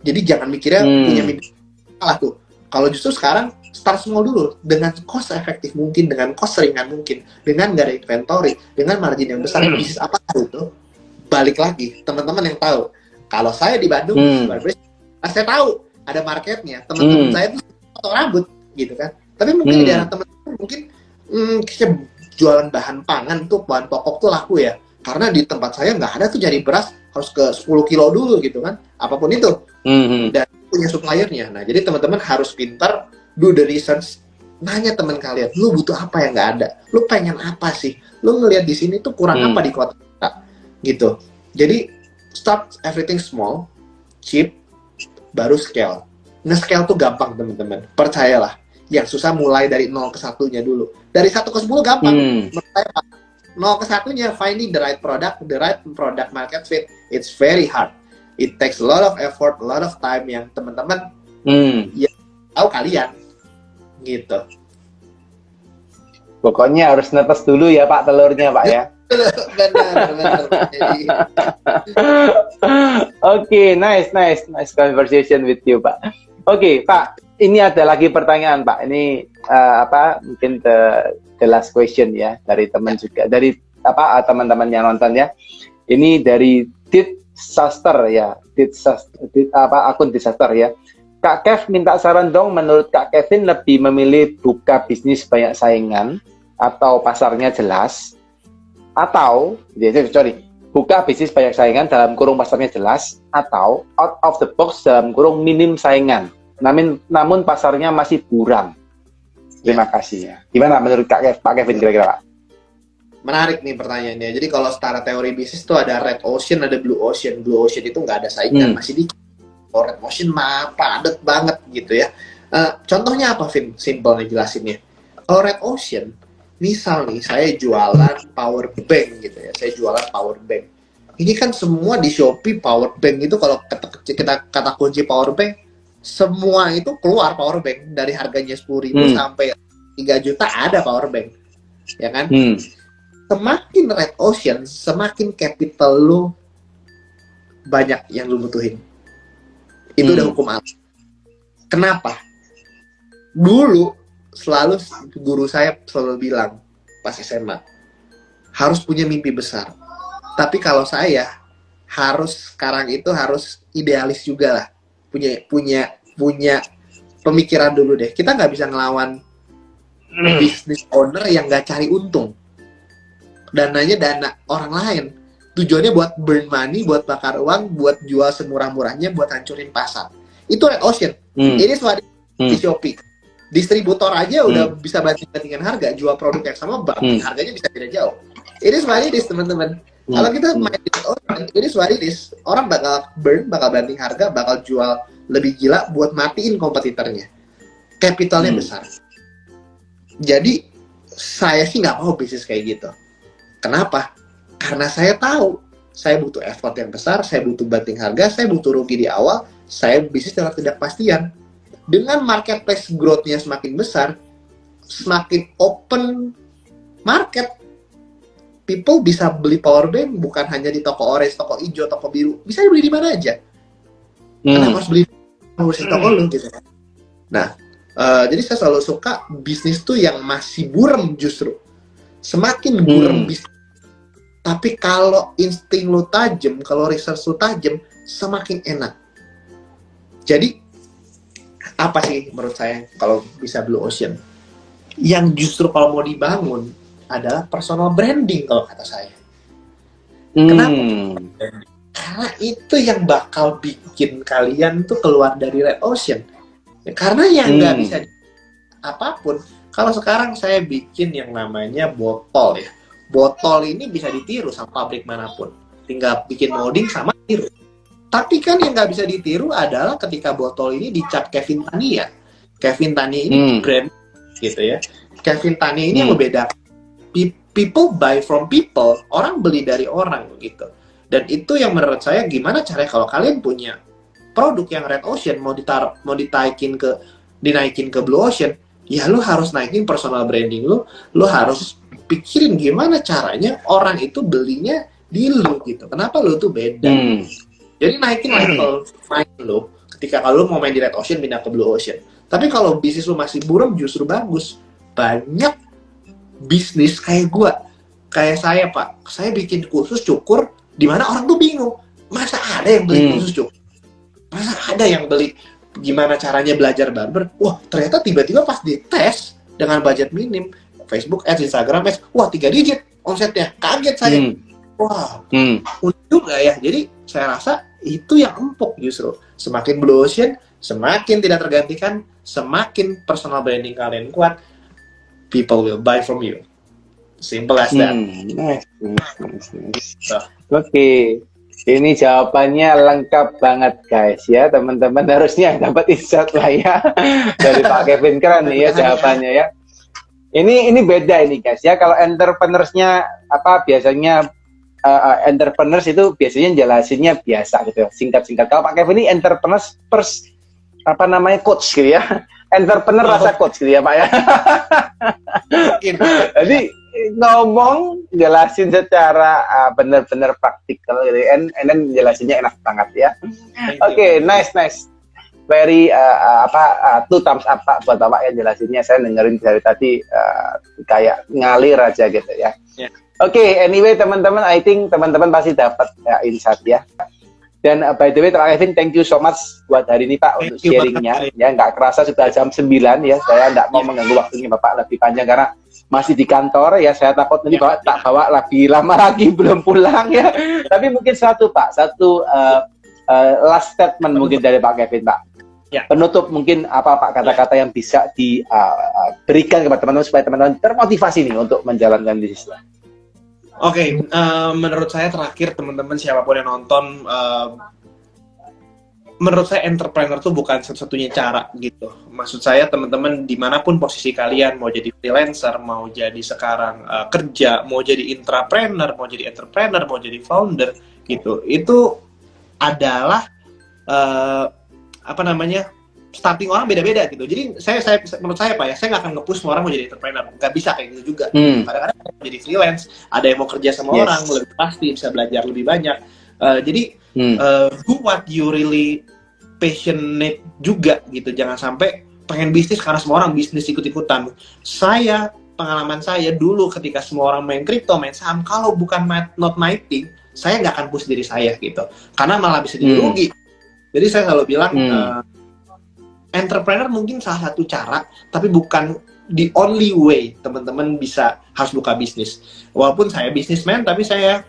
Jadi jangan mikirnya punya mimpi salah tuh. Kalau justru sekarang start small dulu, dengan cost efektif mungkin, dengan cost ringan mungkin, dengan nggak ada inventory, dengan margin yang besar. Bisnis apa itu? Balik lagi, teman-teman yang tahu. Kalau saya di Bandung, saya tahu ada marketnya. Teman-teman saya tuh potong rambut gitu kan. Tapi mungkin di daerah teman-teman mungkin jualan bahan pangan tuh, bahan pokok tuh laku ya. Karena di tempat saya nggak ada tuh, nyari beras harus ke 10 kilo dulu gitu kan, apapun itu. Dan punya suppliernya. Nah, jadi teman-teman harus pintar, do the research, nanya teman kalian, lu butuh apa yang nggak ada, lu pengen apa sih, lu ngelihat di sini tuh kurang apa di kota kita, gitu. Jadi start everything small, cheap, baru scale. Nge-scale tuh gampang teman-teman, percayalah. Yang susah mulai dari 0 ke 1-nya dulu. Dari 1 ke 10 gampang. 0 ke 1-nya, finding the right product market fit, it's very hard. It takes a lot of effort, a lot of time yang teman-teman ya tahu kalian gitu. Pokoknya harus netes dulu ya Pak telurnya Pak ya. benar. Oke, nice conversation with you Pak. Oke, Pak, ini ada lagi pertanyaan Pak. Ini mungkin the last question ya dari teman juga, dari teman-teman yang nonton ya. Ini dari Disaster ya, akun Disaster ya. Kak Kev minta saran dong, menurut Kak Kevin lebih memilih buka bisnis banyak saingan atau pasarnya jelas, atau buka bisnis banyak saingan dalam kurung pasarnya jelas, atau out of the box dalam kurung minim saingan namun pasarnya masih buram. Terima kasih ya. Gimana menurut Pak Kevin kira-kira Pak? Menarik nih pertanyaannya. Jadi kalau secara teori bisnis tuh ada red ocean, ada blue ocean. Blue ocean itu nggak ada saingan, masih dikit. Kalau red ocean mah padat banget gitu ya. Contohnya apa, Vin? Simple nih jelasinnya. Kalau red ocean, misal nih saya jualan power bank gitu ya. Saya jualan power bank. Ini kan semua di Shopee power bank itu, kalau kita kata kunci power bank, semua itu keluar power bank dari harganya 10.000 sampai 3 juta ada power bank. Ya kan? Semakin red ocean, semakin capital lu banyak yang lu butuhin. Itu udah hukum alam. Kenapa? Dulu selalu guru saya selalu bilang pas SMA, harus punya mimpi besar. Tapi kalau saya harus sekarang itu harus idealis juga lah. Punya pemikiran dulu deh. Kita nggak bisa ngelawan business owner yang nggak cari untung. Dananya dana orang lain. Tujuannya buat burn money, buat bakar uang, buat jual semurah-murahnya, buat hancurin pasar. Itu red ocean. Ini suatu di Shopee. Distributor aja udah bisa banding-bandingkan harga, jual produk yang sama, harganya bisa beda jauh. Ini what it is, teman-teman. Kalau kita main di ocean, ini what it is. Orang bakal burn, bakal banding harga, bakal jual lebih gila buat matiin kompetitornya. Capitalnya besar. Jadi, saya sih nggak mau bisnis kayak gitu. Kenapa? Karena saya tahu, saya butuh effort yang besar, saya butuh banting harga, saya butuh rugi di awal, saya bisnis dengan ketidakpastian. Dengan marketplace growth-nya semakin besar, semakin open market, people bisa beli power bank bukan hanya di toko orange, toko hijau, toko biru, bisa dibeli di mana aja. Kenapa harus beli di toko lu gitu? Nah, jadi saya selalu suka bisnis tuh yang masih buram justru. Semakin buram bisnis. Tapi kalau insting lu tajam, kalau research lu tajam, semakin enak. Jadi, apa sih menurut saya kalau bisa blue ocean? Yang justru kalau mau dibangun adalah personal branding kalau kata saya. Kenapa? Karena itu yang bakal bikin kalian tuh keluar dari red ocean. Karena yang nggak bisa apapun. Kalau sekarang saya bikin yang namanya botol ya. Botol ini bisa ditiru sama pabrik manapun. Tinggal bikin molding sama tiru. Tapi kan yang nggak bisa ditiru adalah ketika botol ini dicap Kevin Tania. Kevin Tania ini brand gitu ya. Kevin Tania ini yang membedakan. People buy from people. Orang beli dari orang gitu. Dan itu yang menurut saya gimana caranya kalau kalian punya produk yang red ocean mau dinaikin ke blue ocean, ya lu harus naikin personal branding lu harus pikirin gimana caranya orang itu belinya di lu gitu. Kenapa lu tuh beda? Jadi naikin level main lu ketika kalau lu mau main di red ocean pindah ke blue ocean. Tapi kalau bisnis lu masih buram justru bagus. Banyak bisnis kayak gua, kayak saya Pak, saya bikin kursus cukur di mana orang tuh bingung, masa ada yang beli kursus cukur? Masa ada yang beli gimana caranya belajar barber? Wah, ternyata tiba-tiba pas dites dengan budget minim, Facebook Ads, Instagram Ads, wah 3 digit omsetnya, kaget saya. Wah, unik juga ya. Jadi saya rasa itu yang empuk justru. Semakin blue ocean, semakin tidak tergantikan, semakin personal branding kalian kuat, people will buy from you. Simple as that. Oke. Ini jawabannya lengkap banget guys ya, teman-teman harusnya dapat insight lah ya dari Pak Kevin. Keren nih ya jawabannya ya. Ini beda ini guys ya. Kalau entrepreneurs-nya biasanya entrepreneurs itu biasanya jelasinnya biasa gitu, singkat-singkat. Kalau Pak Kevin ini entrepreneurs first coach gitu ya. Entrepreneur rasa coach gitu ya Pak ya. Jadi ngomong jelasin secara benar-benar praktikal gitu, and then jelasinnya enak banget ya. Oke, nice. Very two thumbs up Pak buat Bapak yang jelasinnya. Saya dengerin dari tadi kayak ngalir aja gitu ya. Oke, anyway teman-teman, I think teman-teman pasti dapat insight ya. Dan by the way, Pak Kevin, thank you so much buat hari ini Pak untuk sharingnya. Ya, nggak kerasa sudah jam 9 ya. Saya nggak mau mengganggu waktunya Bapak lebih panjang karena masih di kantor ya. Saya takut nanti Bapak tak bawa lebih lama lagi belum pulang ya. Tapi mungkin satu last statement mungkin dari Pak Kevin Pak. Ya. Penutup mungkin apa Pak kata-kata yang bisa diberikan kepada teman-teman supaya teman-teman termotivasi nih untuk menjalankan bisnis. Oke, menurut saya terakhir teman-teman siapapun yang nonton, menurut saya entrepreneur tuh bukan satu-satunya cara gitu. Maksud saya teman-teman dimanapun posisi kalian, mau jadi freelancer, mau jadi sekarang kerja, mau jadi intrapreneur, mau jadi entrepreneur, mau jadi founder gitu, itu adalah starting orang beda-beda gitu. Jadi saya menurut saya Pak ya, saya nggak akan nge-push semua orang mau jadi entrepreneur, nggak bisa kayak gitu juga. Kadang-kadang mau jadi freelance, ada yang mau kerja sama orang lebih pasti bisa belajar lebih banyak. Jadi do what you really passionate juga gitu. Jangan sampai pengen bisnis karena semua orang bisnis ikut-ikutan. Pengalaman saya dulu ketika semua orang main kripto, main saham, kalau bukan not my thing, saya nggak akan push diri saya gitu. Karena malah bisa jadi rugi. Jadi saya selalu bilang, entrepreneur mungkin salah satu cara, tapi bukan the only way teman-teman harus buka bisnis. Walaupun saya businessman, tapi saya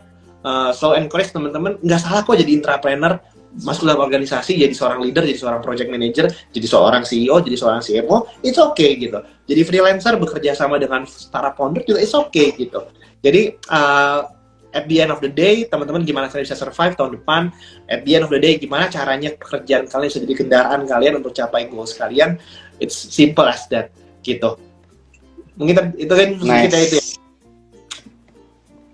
selalu encourage teman-teman, nggak salah kok jadi entrepreneur, masuk dalam organisasi, jadi seorang leader, jadi seorang project manager, jadi seorang CEO, jadi seorang CMO, it's okay gitu. Jadi freelancer bekerja sama dengan startup founder juga it's okay gitu. Jadi at the end of the day, teman-teman gimana kalian bisa survive tahun depan, at the end of the day gimana caranya pekerjaan kalian bisa jadi kendaraan kalian untuk capai goals kalian, it's simple as that gitu. Mungkin itu kan kita itu ya.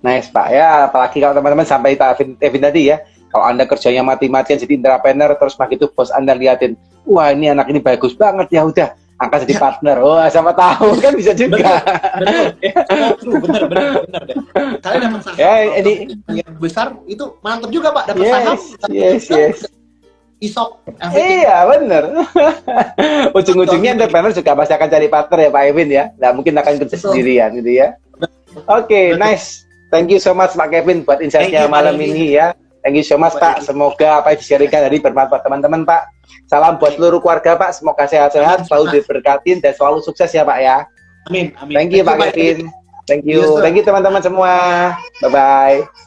Nice Pak ya, apalagi kalau teman-teman sampai Evin tadi ya, kalau Anda kerjanya mati-matian jadi entrepreneur, terus begitu bos Anda liatin, wah ini anak ini bagus banget, ya udah angkat jadi partner. Wah, siapa tahu kan bisa juga. Bener deh. Kalian dapat saham ini yang besar itu mantap juga Pak, dapat saham. Yes. Isok. Iya bener. Ujung-ujungnya entrepreneur juga pasti akan cari partner ya Pak Evin ya. Nggak mungkin akan kerja sendirian gitu ya. Oke, nice. Thank you so much Pak Kevin buat insight-nya malam ini ya. Thank you so much Pak. Semoga apa yang di-sharingkan tadi bermanfaat teman-teman Pak. Salam buat seluruh keluarga Pak. Semoga sehat-sehat, selalu diberkatin dan selalu sukses ya Pak ya. Amin. Thank you Pak Kevin. Thank you. Thank you teman-teman semua. Bye-bye.